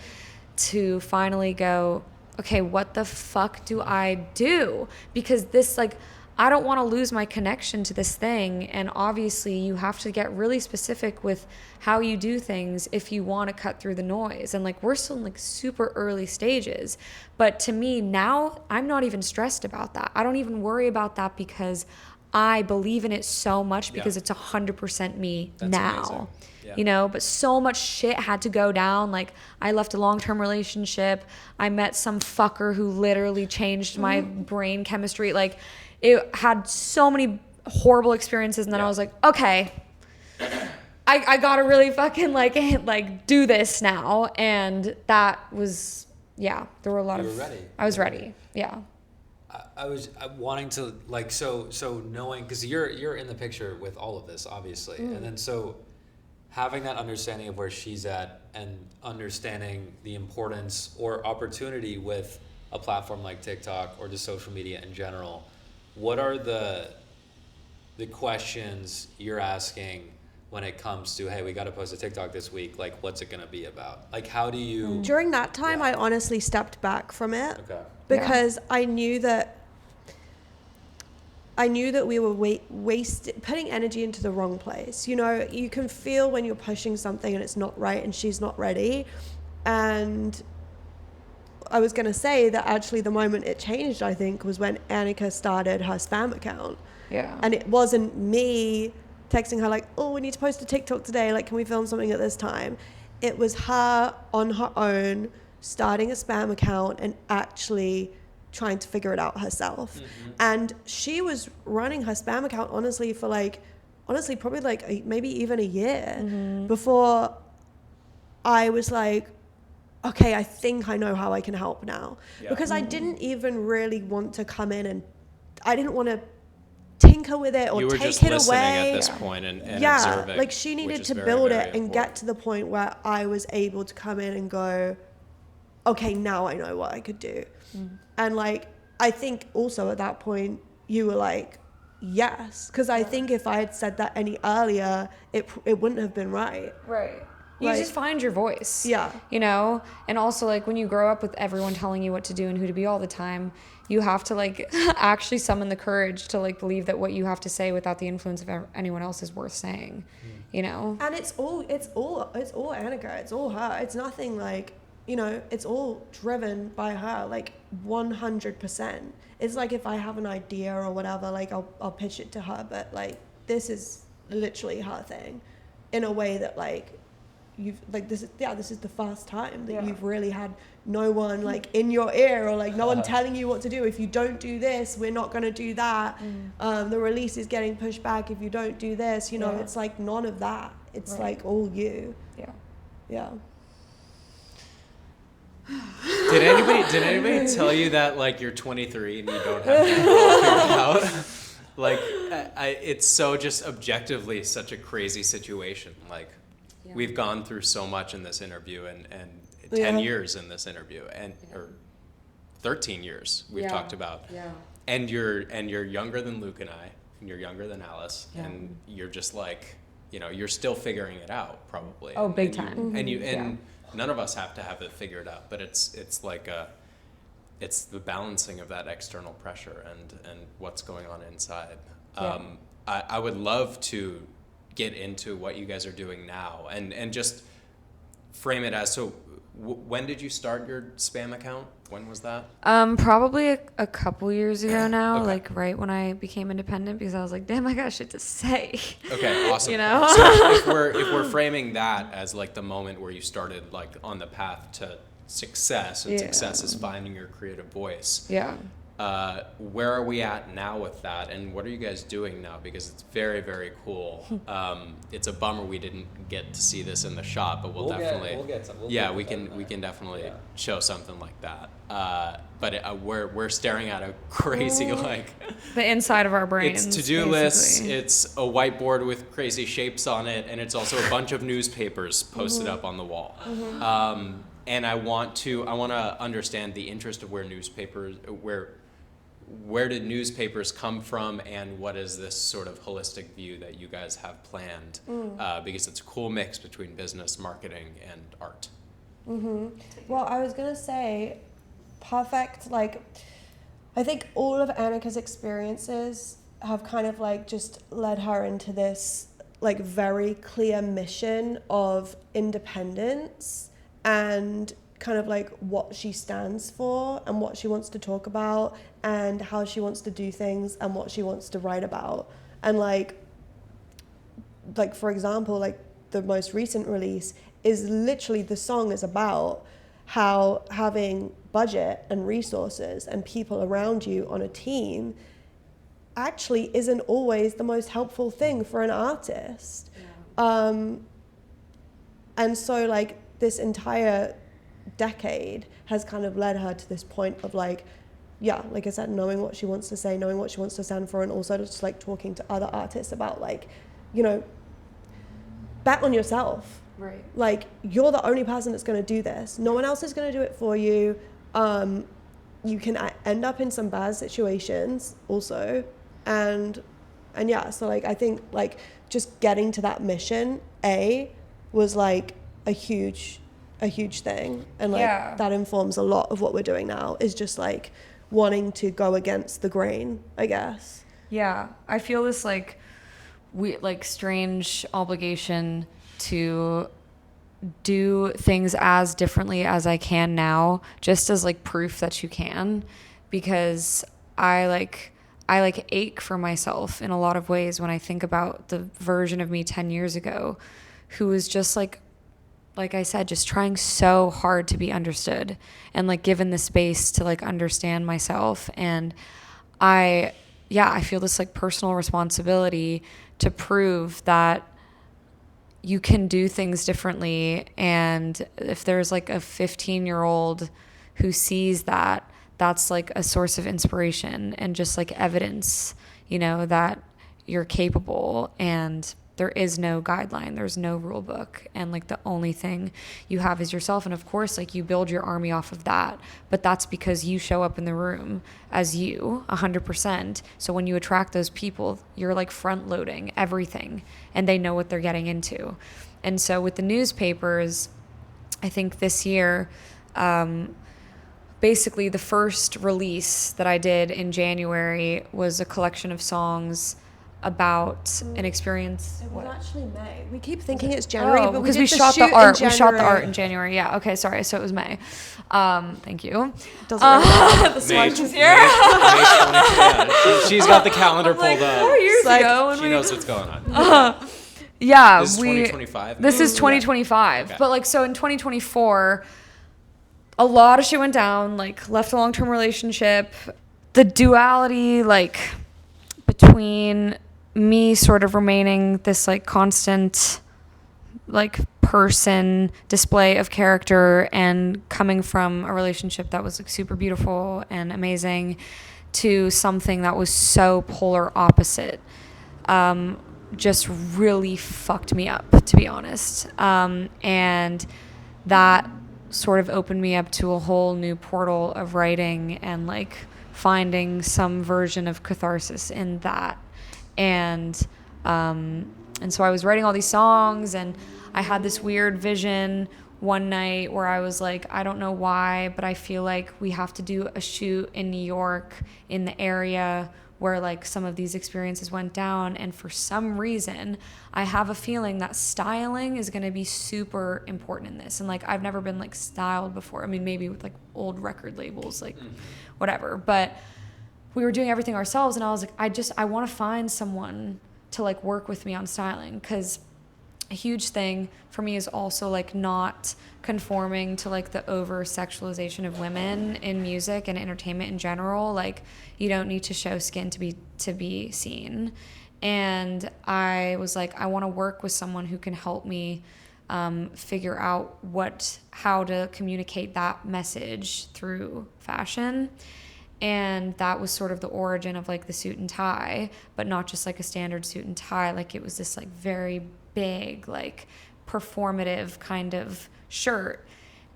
to finally go, okay, what the fuck do I do? Because this, like, I don't want to lose my connection to this thing. And obviously you have to get really specific with how you do things if you want to cut through the noise. And like, we're still in like super early stages. But to me now, I'm not even stressed about that. I don't even worry about that because I believe in it so much because it's 100% me. That's now. Amazing. Yeah. You know, but so much shit had to go down. Like, I left a long-term relationship. I met some fucker who literally changed my brain chemistry. Like, it had so many horrible experiences, and then I was like, okay, I gotta really fucking like do this now. And that was, there were a lot You were ready. I was ready. Yeah. I was wanting to like, so knowing, because you're in the picture with all of this, obviously. And then so having that understanding of where she's at and understanding the importance or opportunity with a platform like TikTok or just social media in general, what are the questions you're asking when it comes to, hey, we got to post a TikTok this week, like what's it going to be about? Like, how do you... During that time, I honestly stepped back from it. Okay. Because I knew that we were putting energy into the wrong place. You know, you can feel when you're pushing something and it's not right and she's not ready. And I was going to say that actually the moment it changed, I think, was when Annika started her spam account. Yeah. And it wasn't me texting her like, oh, we need to post a TikTok today. Like, can we film something at this time? It was her on her own starting a spam account and actually trying to figure it out herself. And she was running her spam account honestly probably like maybe even a year before I was like, okay, I think I know how I can help now. Because I didn't even really want to come in and I didn't want to tinker with it or you were take just it listening away at this point and observing, like she needed to very, build very it and get to the point where I was able to come in and go, okay, now I know what I could do. And like, I think also at that point you were like, yes, because I think if I had said that any earlier, it wouldn't have been right. Right. You Like, just find your voice. Yeah. You know? And also, like, when you grow up with everyone telling you what to do and who to be all the time, you have to, like, actually summon the courage to, like, believe that what you have to say without the influence of anyone else is worth saying. You know? And it's all Annika. It's all her. It's nothing like, you know, it's all driven by her, like 100%. It's like if I have an idea or whatever, like I'll pitch it to her, but like this is literally her thing in a way that like you've like this is the first time that you've really had no one like in your ear or like no one telling you what to do. If you don't do this, we're not going to do that. The release is getting pushed back if you don't do this, you know. It's like none of that. It's like all you. Yeah. Did anybody tell you that like you're 23 and you don't have it figured out? Like, it's so just objectively such a crazy situation. Like, we've gone through so much in this interview and 10 years in this interview or 13 years we've talked about. Yeah. And you're younger than Luke and I, and you're younger than Alice, and you're just like you know, you're still figuring it out probably. Oh, big and time. And none of us have to have it figured out, but it's like it's the balancing of that external pressure and what's going on inside. I would love to get into what you guys are doing now and just frame it as, so when did you start your spam account? When was that? Probably a couple years ago now, Okay. like right when I became independent, because I was like, damn, I got shit to say. Okay, awesome. You know? So if we're framing that as like the moment where you started like on the path to success, and success is finding your creative voice. Yeah. Where are we at now with that, and what are you guys doing now? Because it's very, very cool. It's a bummer we didn't get to see this in the shop, but we'll definitely get some. we can definitely show something like that. But we're staring at a crazy like The inside of our brains. it's to-do lists. basically. It's a whiteboard with crazy shapes on it, and it's also a bunch of newspapers posted up on the wall. And I want to understand the interest of where did newspapers come from, and what is this sort of holistic view that you guys have planned? Because it's a cool mix between business, marketing, and art. Well, I was gonna say, perfect. Like, I think all of Annika's experiences have kind of like just led her into this like very clear mission of independence and kind of like what she stands for and what she wants to talk about and how she wants to do things and what she wants to write about. And like for example, like the most recent release is literally, the song is about how having budget and resources and people around you on a team actually isn't always the most helpful thing for an artist. And so like this entire decade has kind of led her to this point of like, like I said, knowing what she wants to say, knowing what she wants to stand for, and also just like talking to other artists about like, you know, bet on yourself. Right. Like, you're the only person that's going to do this. No one else is going to do it for you. You can end up in some bad situations also. And yeah, so like, I think like just getting to that mission, was like a huge thing. And like that informs a lot of what we're doing now, is just like wanting to go against the grain, I guess. Yeah. I feel this like strange obligation to do things as differently as I can now, just as like proof that you can, because I ache for myself in a lot of ways when I think about the version of me 10 years ago who was just like I said, just trying so hard to be understood and like given the space to like understand myself. And I feel this like personal responsibility to prove that you can do things differently. And if there's like a 15-year-old who sees that, that's like a source of inspiration and just like evidence, you know, that you're capable. And there is no guideline, there's no rule book, and like the only thing you have is yourself. And of course, like you build your army off of that, but that's because you show up in the room as you 100%. So when you attract those people, you're like front loading everything and they know what they're getting into. And so with the newspapers, I think this year, basically the first release that I did in January was a collection of songs about an experience. It was actually May. We keep thinking it's January, but because we shot the art. We shot the art in January. Yeah. Okay. Sorry. So it was May. Thank you. Doesn't really the swatch is here. She's got the calendar pulled up. 4 years ago. She knows what's going on. Yeah. This is 2025. This is 2025. Okay. But like, so in 2024, a lot of shit went down. Like, left a long-term relationship. The duality, like, between me sort of remaining this like constant like person display of character and coming from a relationship that was like super beautiful and amazing to something that was so polar opposite, just really fucked me up, to be honest. And that sort of opened me up to a whole new portal of writing and like finding some version of catharsis in that. And And so I was writing all these songs, and I had this weird vision one night where I was like, I don't know why, but I feel like we have to do a shoot in New York, in the area where like some of these experiences went down. And for some reason, I have a feeling that styling is going to be super important in this. And like, I've never been like styled before. I mean, maybe with like old record labels, like whatever, but we were doing everything ourselves. And I was like, I want to find someone to like work with me on styling, because a huge thing for me is also like not conforming to like the over sexualization of women in music and entertainment in general. Like, you don't need to show skin to be seen. And I was like, I want to work with someone who can help me figure out how to communicate that message through fashion. And that was sort of the origin of like the suit and tie, but not just like a standard suit and tie. Like, it was this like very big, like performative kind of shirt.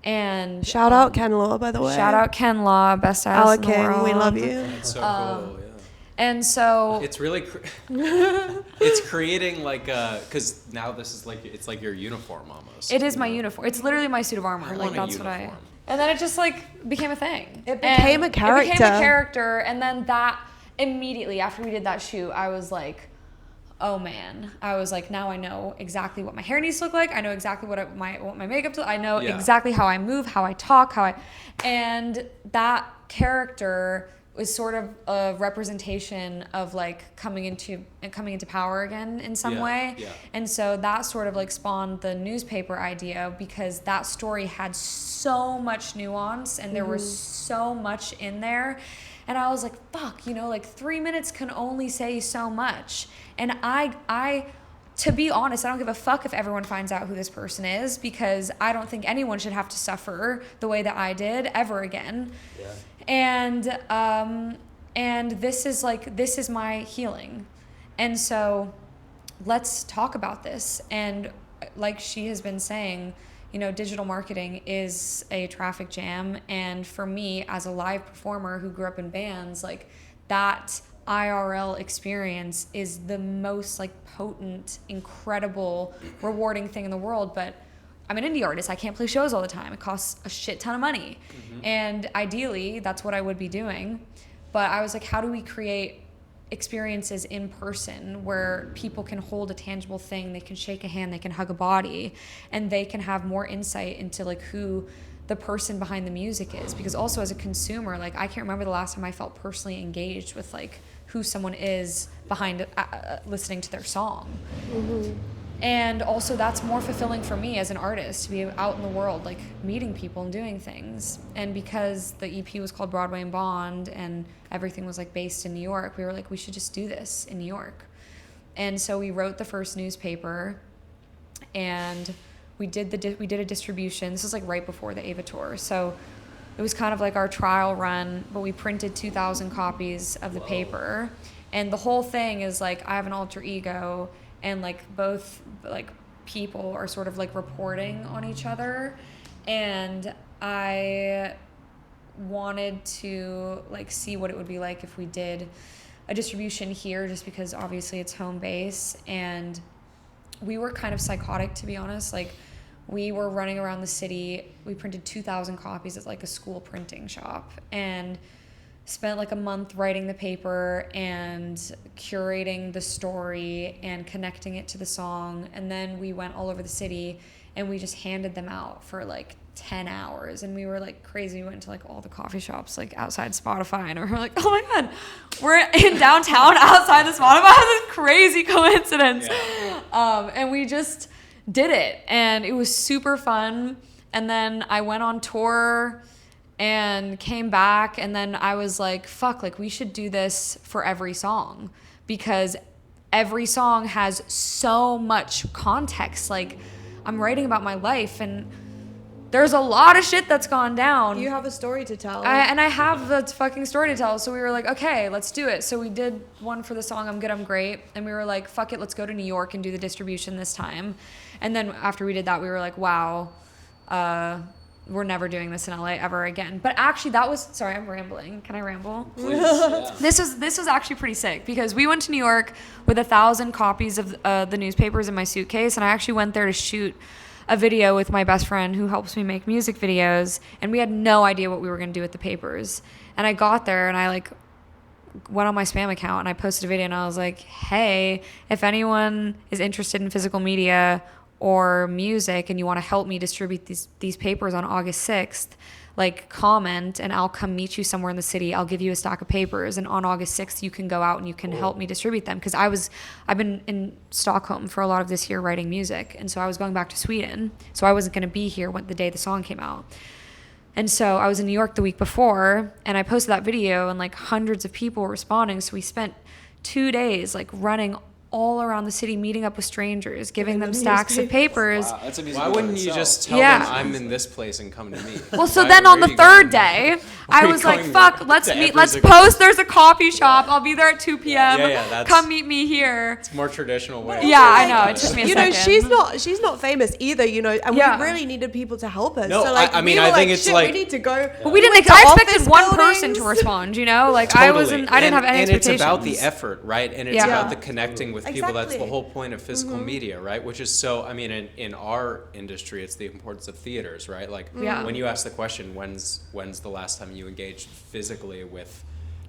And shout out Ken Law, by the way. Shout out Ken Law, best stylist in the King, world. we love you. That's so cool. Yeah. And so it's really it's creating like because now this is like, it's like your uniform almost. it is my uniform. It's literally my suit of armor. Like, that's what I. And then it just like became a thing. It became a character. It became a character, and then that immediately after we did that shoot, I was like, oh man. I was like, now I know exactly what my hair needs to look like. I know exactly what my makeup to. I know exactly how I move, how I talk, and that character was sort of a representation of like coming into power again in some way. Yeah. And so that sort of like spawned the newspaper idea, because that story had so much nuance and there was so much in there. And I was like, fuck, like 3 minutes can only say so much. And I to be honest, I don't give a fuck if everyone finds out who this person is, because I don't think anyone should have to suffer the way that I did ever again. Yeah. And this is my healing. And so let's talk about this. And like she has been saying, digital marketing is a traffic jam. And for me, as a live performer who grew up in bands, like that IRL experience is the most like potent, incredible, rewarding thing in the world. But I'm an indie artist. I can't play shows all the time. It costs a shit ton of money. And ideally, that's what I would be doing. But I was like, how do we create experiences in person where people can hold a tangible thing, they can shake a hand, they can hug a body, and they can have more insight into like who the person behind the music is? Because also as a consumer, like I can't remember the last time I felt personally engaged with like who someone is behind listening to their song. And also that's more fulfilling for me as an artist, to be out in the world, like meeting people and doing things. And because the EP was called Broadway and Bond and everything was like based in New York, we were like, we should just do this in New York. And so we wrote the first newspaper, and we did a distribution. This was like right before the Ava tour. So it was kind of like our trial run, but we printed 2,000 copies of the paper. And the whole thing is like, I have an alter ego, and like both like people are sort of like reporting on each other. And I wanted to like see what it would be like if we did a distribution here, just because obviously it's home base. And we were kind of psychotic, to be honest. Like we were running around the city. We printed 2,000 copies at like a school printing shop, and spent like a month writing the paper and curating the story and connecting it to the song. And then we went all over the city and we just handed them out for like 10 hours. And we were like crazy. We went to like all the coffee shops like outside Spotify, and we were like, oh my God, we're in downtown outside the Spotify. This crazy coincidence. Yeah. And we just did it, and it was super fun. And then I went on tour and came back, and then I was like, fuck, like we should do this for every song, because every song has so much context. Like I'm writing about my life, and there's a lot of shit that's gone down. You have a story to tell. And I have the fucking story to tell. So we were like, okay, let's do it. So we did one for the song I'm Good, I'm Great. And we were like, fuck it, let's go to New York and do the distribution this time. And then after we did that, we were like, wow, we're never doing this in LA ever again. But actually that was, sorry, I'm rambling. Can I ramble? Please, yeah. This was actually pretty sick because we went to New York with 1,000 copies of the newspapers in my suitcase, and I actually went there to shoot a video with my best friend who helps me make music videos, and we had no idea what we were going to do with the papers. And I got there and I like went on my spam account and I posted a video and I was like, hey, if anyone is interested in physical media or music and you want to help me distribute these papers on August 6th, like comment and I'll come meet you somewhere in the city. I'll give you a stack of papers, and on August 6th you can go out and you can help me distribute them, because I've been in Stockholm for a lot of this year writing music, and so I was going back to Sweden, so I wasn't going to be here the day the song came out. And so I was in New York the week before, and I posted that video and like hundreds of people were responding, so we spent 2 days like running all around the city, meeting up with strangers, giving them stacks of papers. Wow, that's a music Why video wouldn't in you itself. just tell Yeah. them I'm in this place and come to me? Well, so Why- then where on are the you third going? day, I was like, fuck, let's to meet, every let's single post there's a coffee shop. I'll be there at 2 p.m. Yeah, that's- Come meet me here. It's more traditional way. Yeah, I know. It took me a You know, second. she's not famous either, you know, and Yeah. we really needed people to help us. No, so like, I mean, we were I think like, it's shit, like- we need to go. But we didn't. to I office expected one person to buildings. respond. You know, like Totally. I didn't have any and expectations. it's about the effort, right? And it's Yeah. about the connecting with people. That's the Exactly. whole point of physical media, right? Which is so, I mean, in our industry, it's the importance of theaters, right? Like Yeah. when you ask the question, when's the last time you engaged physically with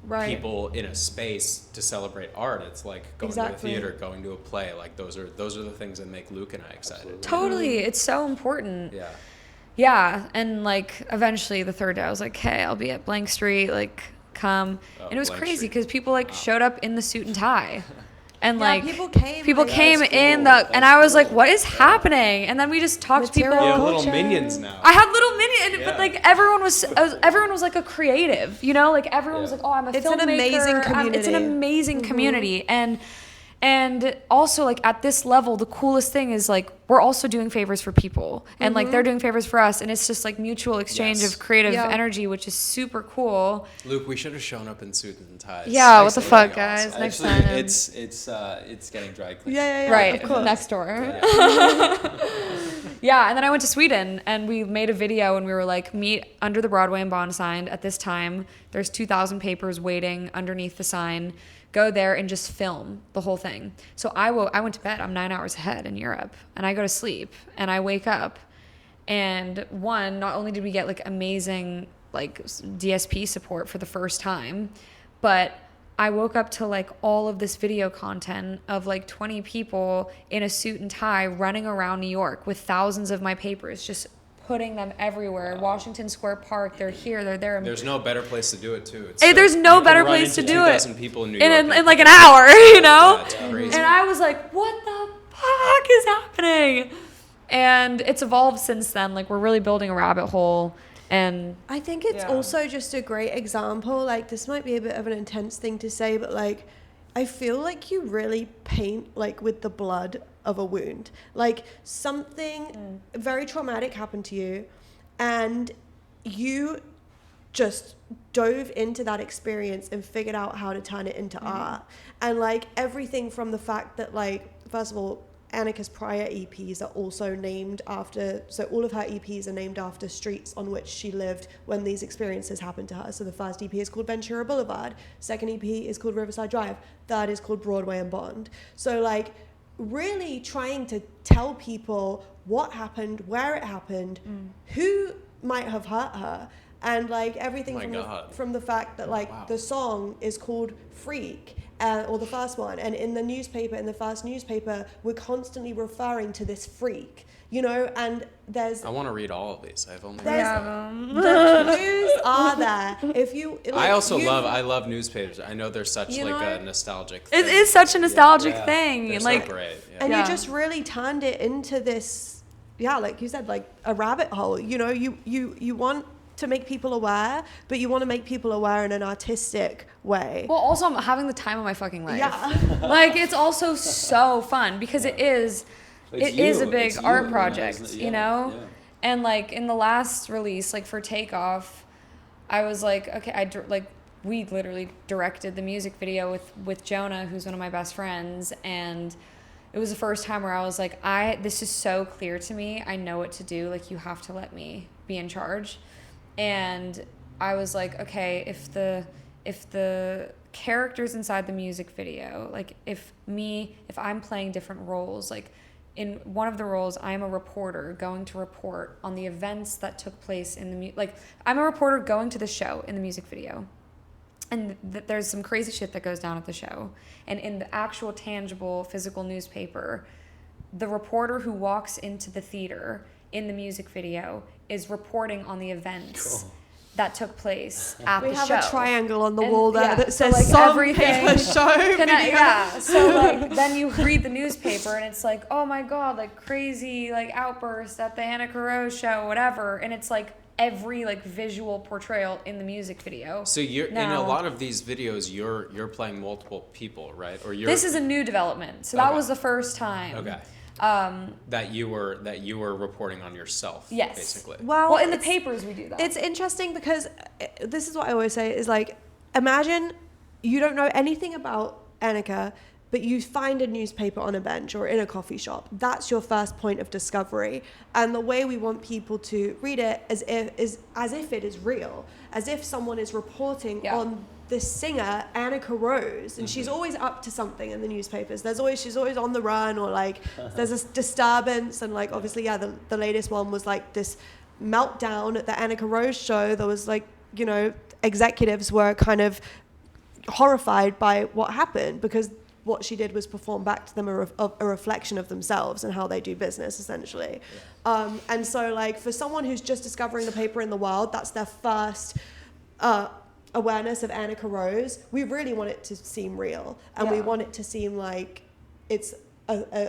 Right. people in a space to celebrate art? It's like going Exactly. to a theater, going to a play. Like those are the things that make Luke and I excited. Totally, it's so important. Yeah. Yeah, and like eventually the third day, I was like, "Hey, I'll be at Blank Street. Like, come." Oh, and it was Blank crazy Street. because people like showed up in the suit and tie, and Yeah, like people came, People like, came that's in cool. and I was like, "What is happening?" And then we just talked to people. Material You have little culture. minions now. I had little mini, Yeah. but like everyone was like a creative, you know, like everyone was Yeah. like, oh, I'm a It's filmmaker. an amazing It's an community. amazing community, and also like at this level, the coolest thing is like we're also doing favors for people, and like they're doing favors for us, and it's just like mutual exchange Yes. of creative Yeah. energy, which is super cool. Luke, we should have shown up in suits and ties. Yeah, what Next the time fuck, would be awesome. guys? Next Actually, time. it's getting dry cleaned. Yeah, Right, of course. next door. Yeah, and then I went to Sweden and we made a video and we were like, meet under the Broadway and Bond sign at this time. There's 2,000 papers waiting underneath the sign. Go there and just film the whole thing. So I went to bed. I'm 9 hours ahead in Europe, and I go to sleep and I wake up, and not only did we get like amazing like DSP support for the first time, but I woke up to like all of this video content of like 20 people in a suit and tie running around New York with thousands of my papers, just putting them everywhere. Washington Square Park, they're here, they're there. There's no better place to do it too. It's Hey, there's no you can better run place to into do it 2,000 people in New York in like an hour, you know? Yeah, it's crazy. And I was like, what the fuck is happening? And it's evolved since then. Like we're really building a rabbit hole. And I think it's Yeah. also just a great example. Like, this might be a bit of an intense thing to say, but like, I feel like you really paint like with the blood of a wound. Like something very traumatic happened to you, and you just dove into that experience and figured out how to turn it into art. And like everything from the fact that like, first of all, Annika's prior EPs are also named after, so all of her EPs are named after streets on which she lived when these experiences happened to her. So the first EP is called Ventura Boulevard, second EP is called Riverside Drive, third is called Broadway and Bond. So like really trying to tell people what happened, where it happened, who might have hurt her, and like everything from the fact that like the song is called Freak, or the first one, and in the first newspaper, we're constantly referring to this freak, you know, and there's I want to read all of these. I've only. the clues are there. If you, like, I love newspapers. I know they're such You like know? a nostalgic thing. it is such a nostalgic Yeah. thing. They're Like so great. Yeah. and Yeah. you just really turned it into this, like you said, like a rabbit hole. You know, you want to make people aware, but you want to make people aware in an artistic way. Well, also I'm having the time of my fucking life. Yeah. Like it's also so fun because it is a big It's art you, project, yeah, you know? yeah. And like in the last release, like for Takeoff, I was like, okay, we literally directed the music video with Jonah, who's one of my best friends, and it was the first time where I was like, this is so clear to me. I know what to do. Like, you have to let me be in charge. And I was like, okay, if the characters inside the music video, like if I'm playing different roles, like in one of the roles, I'm a reporter going to report on the events that took place in the like I'm a reporter going to the show in the music video, and there's some crazy shit that goes down at the show, and in the actual tangible physical newspaper, the reporter who walks into the theater in the music video is reporting on the events that took place at the show. We have a triangle on the wall there that says like song, everything, paper, show, video. So like then you read the newspaper and it's like, oh my god, like crazy like outburst at the Annika Rose show, whatever, and it's like every like visual portrayal in the music video. So you're in a lot of these videos, you're playing multiple people, right? Or this is a new development, so that was the first time. Okay. That you were reporting on yourself, yes. basically. Well, in the papers we do that. It's interesting because this is what I always say is like, imagine you don't know anything about Annika, but you find a newspaper on a bench or in a coffee shop. That's your first point of discovery. And the way we want people to read it is as if it is real, as if someone is reporting on this singer, Annika Rose, and she's always up to something in the newspapers. She's always on the run, or like there's a disturbance, and like obviously the latest one was like this meltdown at the Annika Rose show. There was like, you know, executives were kind of horrified by what happened because what she did was perform back to them a reflection of themselves and how they do business, essentially. And so like for someone who's just discovering the paper in the world, that's their first awareness of Annika Rose. We really want it to seem real, and we want it to seem like it's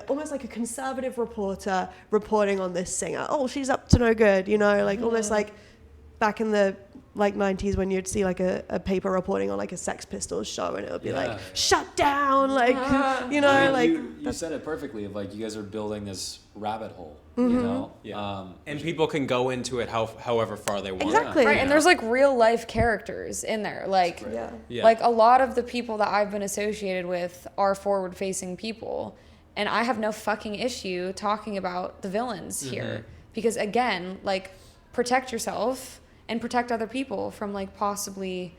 almost like a conservative reporter reporting on this singer. Oh, she's up to no good, you know, like almost like back in the like 90s when you'd see like a paper reporting on like a Sex Pistols show, and it would be like shut down, like you know, I mean, like you said it perfectly. Of like you guys are building this rabbit hole, Mm-hmm. you know. Yeah. And people can go into it however far they want. Exactly. Right, and there's like real life characters in there. Like, like a lot of the people that I've been associated with are forward facing people. And I have no fucking issue talking about the villains here. Because again, like protect yourself and protect other people from like possibly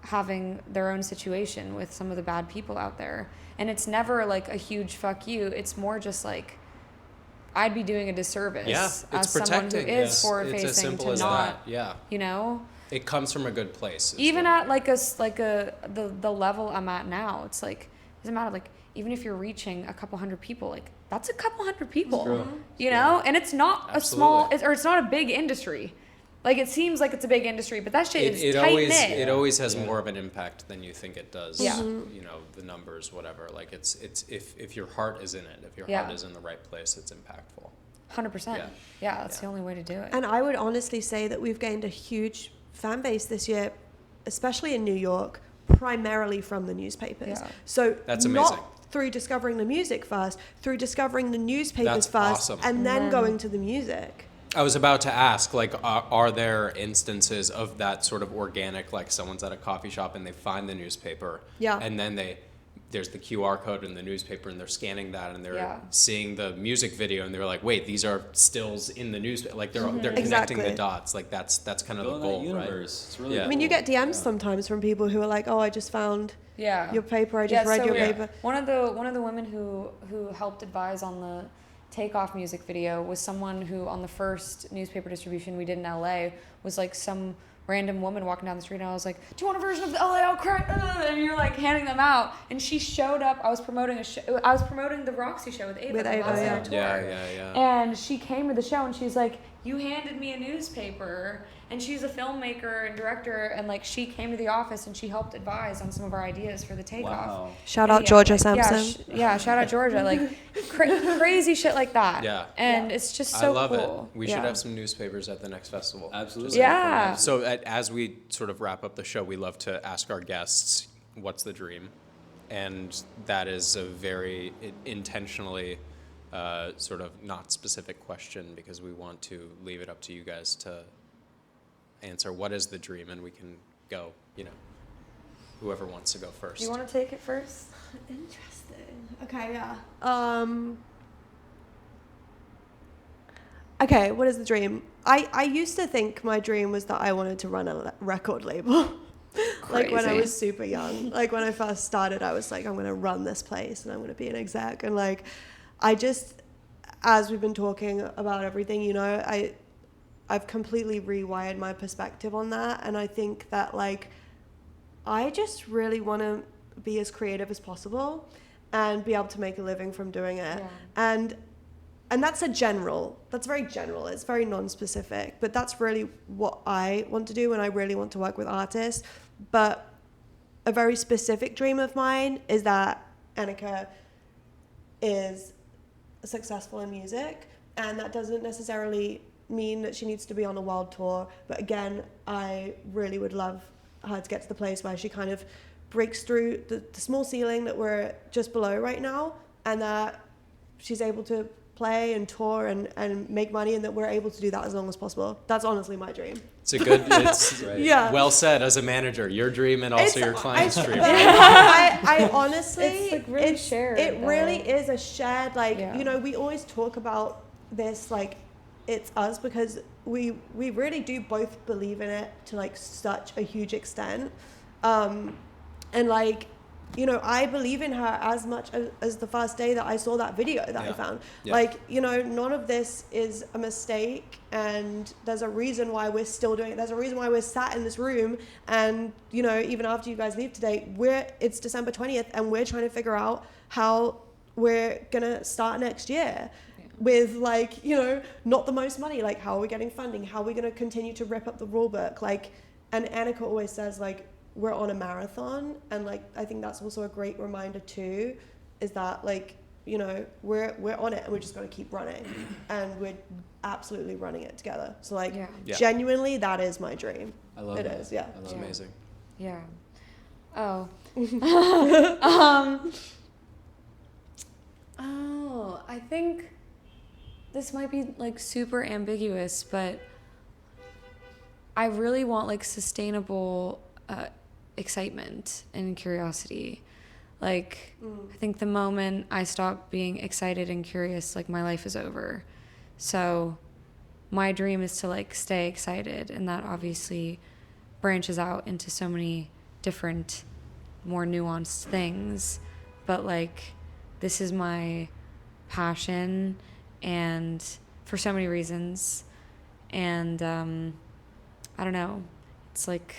having their own situation with some of the bad people out there. And it's never like a huge fuck you. It's more just like, I'd be doing a disservice as someone who is forward facing to not, you know, it comes from a good place. Even at like the level I'm at now, it's like, it doesn't matter. Like, even if you're reaching a couple hundred people, like that's a couple hundred people, you know, and it's not a small, it's not a big industry. Like it seems like it's a big industry, but that shit is tight knit. It always has more of an impact than you think it does. Yeah. You know, the numbers, whatever. Like it's if your heart is in it, if your heart is in the right place, it's impactful. 100%. Yeah, that's the only way to do it. And I would honestly say that we've gained a huge fan base this year, especially in New York, primarily from the newspapers. Yeah. So that's amazing. Not through discovering the music first, through discovering the newspapers That's first, awesome. and then going to the music. I was about to ask, like, are there instances of that sort of organic, like someone's at a coffee shop and they find the newspaper, and then there's the QR code in the newspaper and they're scanning that and they're seeing the music video and they're like, wait, these are stills in the newspaper, like they're connecting the dots, like that's kind of the goal, right? It's really I mean, you get DMs sometimes from people who are like, oh, I just found your paper, I just read your paper. One of the women who helped advise on the Takeoff music video was someone who on the first newspaper distribution we did in LA was like some random woman walking down the street, and I was like, do you want a version of the LA Outcry? And you're like handing them out, and she showed up. I was promoting the Roxy show with Ava. Yeah. And she came to the show and she's like, you handed me a newspaper, and she's a filmmaker and director, and like she came to the office and she helped advise on some of our ideas for the Takeoff. Wow. Shout out Georgia Sampson. Shout out Georgia. Like crazy shit like that. Yeah. And it's just so cool. I love it. We should have some newspapers at the next festival. Absolutely. Yeah. So as we sort of wrap up the show, we love to ask our guests, what's the dream? And that is a very intentionally sort of not specific question, because we want to leave it up to you guys to answer what is the dream, and we can go, you know, whoever wants to go first. You want to take it first? Interesting. Okay, yeah. Okay, what is the dream? I used to think my dream was that I wanted to run a record label. Like when I was super young. Like when I first started, I was like, I'm going to run this place and I'm going to be an exec. And like, I just, as we've been talking about everything, you know, I've completely rewired my perspective on that. And I think that like, I just really want to be as creative as possible and be able to make a living from doing it. Yeah. And that's that's very general. It's very non-specific, but that's really what I want to do, and I really want to work with artists. But a very specific dream of mine is that Annika is successful in music, and that doesn't necessarily mean that she needs to be on a world tour. But again, I really would love her to get to the place where she kind of breaks through the small ceiling that we're just below right now, and that she's able to play and tour and make money, and that we're able to do that as long as possible. That's honestly my dream. It's right. Yeah. Well said as a manager, your dream and also your client's dream. I honestly, it's like really shared. It really is a shared, like, you know, we always talk about this, like, it's us, because we really do both believe in it to like such a huge extent. And like, you know, I believe in her as much as the first day that I saw that video that I found. Yeah. Like, you know, none of this is a mistake, and there's a reason why we're still doing it. There's a reason why we're sat in this room, and, you know, even after you guys leave today, it's December 20th, and we're trying to figure out how we're gonna start next year. With, like, you know, not the most money. Like, how are we getting funding? How are we gonna continue to rip up the rule book? Like, and Annika always says, like, we're on a marathon, and like I think that's also a great reminder too, is that like, you know, we're on it, and we're just going to keep running, and we're absolutely running it together. So like, genuinely, that is my dream. I love it. It is, yeah. That's amazing. Yeah. Oh. I think this might be like super ambiguous, but I really want like sustainable excitement and curiosity. Like, I think the moment I stop being excited and curious, like my life is over. So my dream is to like stay excited, and that obviously branches out into so many different, more nuanced things. But like, this is my passion, and for so many reasons. And I don't know, it's like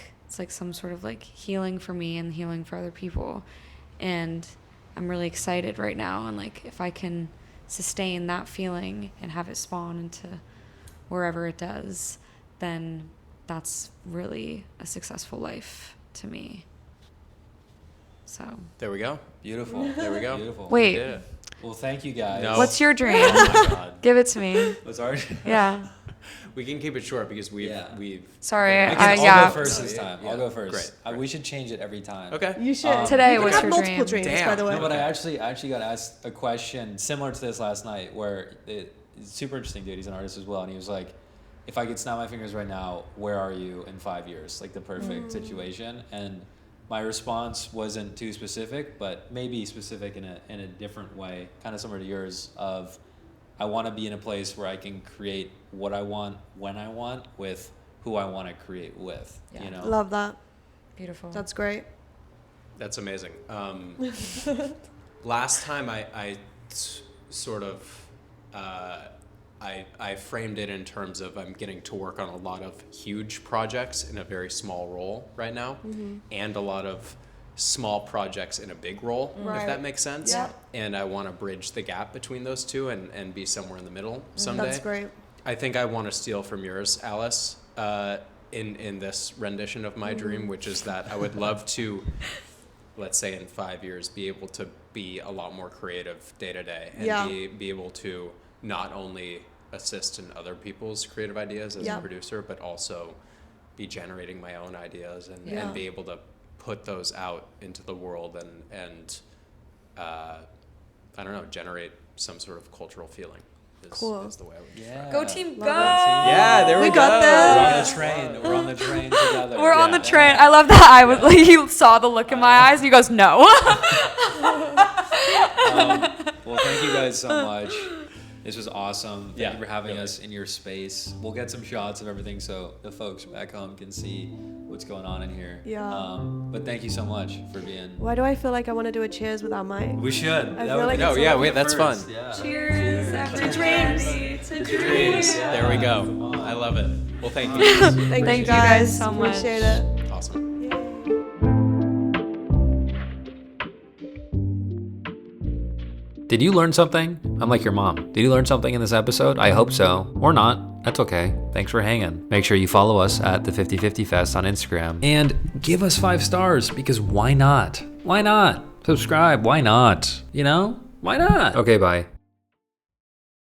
some sort of like healing for me and healing for other people. And I'm really excited right now. And like, if I can sustain that feeling and have it spawn into wherever it does, then that's really a successful life to me. So there we go. Beautiful. There we go. Beautiful. Wait. We did it. Well, thank you guys. No. What's your dream? Oh my God. Give it to me. What's ours? Yeah. We can keep it short because we've Sorry. I'll go first this time. Yeah. I'll go first. Great. We should change it every time. Okay. You should. Today, you what's have your multiple dream? dreams, by the way. No, but I actually got asked a question similar to this last night, where it's super interesting dude. He's an artist as well, and he was like, if I could snap my fingers right now, where are you in 5 years? Like the perfect situation. And my response wasn't too specific, but maybe specific in a different way, kind of similar to yours, of I want to be in a place where I can create what I want when I want with who I want to create with. Yeah. You know? Love that. Beautiful. That's great. That's amazing. Last time I sort of I framed it in terms of I'm getting to work on a lot of huge projects in a very small role right now, and a lot of small projects in a big role, if that makes sense. Yeah. And I want to bridge the gap between those two and be somewhere in the middle someday. That's great. I think I want to steal from yours, Alice, in this rendition of my dream, which is that I would love to, let's say in 5 years, be able to be a lot more creative day to day, and be able to not only assist in other people's creative ideas as a producer, but also be generating my own ideas and be able to put those out into the world and I don't know, generate some sort of cultural feeling. Is the way I would describe it. Go team, go! Yeah, there we go. got this. We're on the train together. We're on the train. I love that. I was like, he saw the look in my eyes, and he goes, "No." Well, thank you guys so much. This was awesome. Thank you for having us in your space. We'll get some shots of everything so the folks back home can see what's going on in here. Yeah. But thank you so much for being. Why do I feel like I want to do a cheers with our mic? We should. I feel like No, it's yeah, all wait, that's fun. Yeah. Cheers. to dreams. To dreams. There we go. I love it. Well, thank you. Thank you guys so much. Appreciate it. Awesome. Did you learn something? I'm like your mom. Did you learn something in this episode? I hope so. Or not. That's okay. Thanks for hanging. Make sure you follow us at the 50/50 Fest on Instagram. And give us 5 stars, because why not? Why not? Subscribe. Why not? You know? Why not? Okay, bye.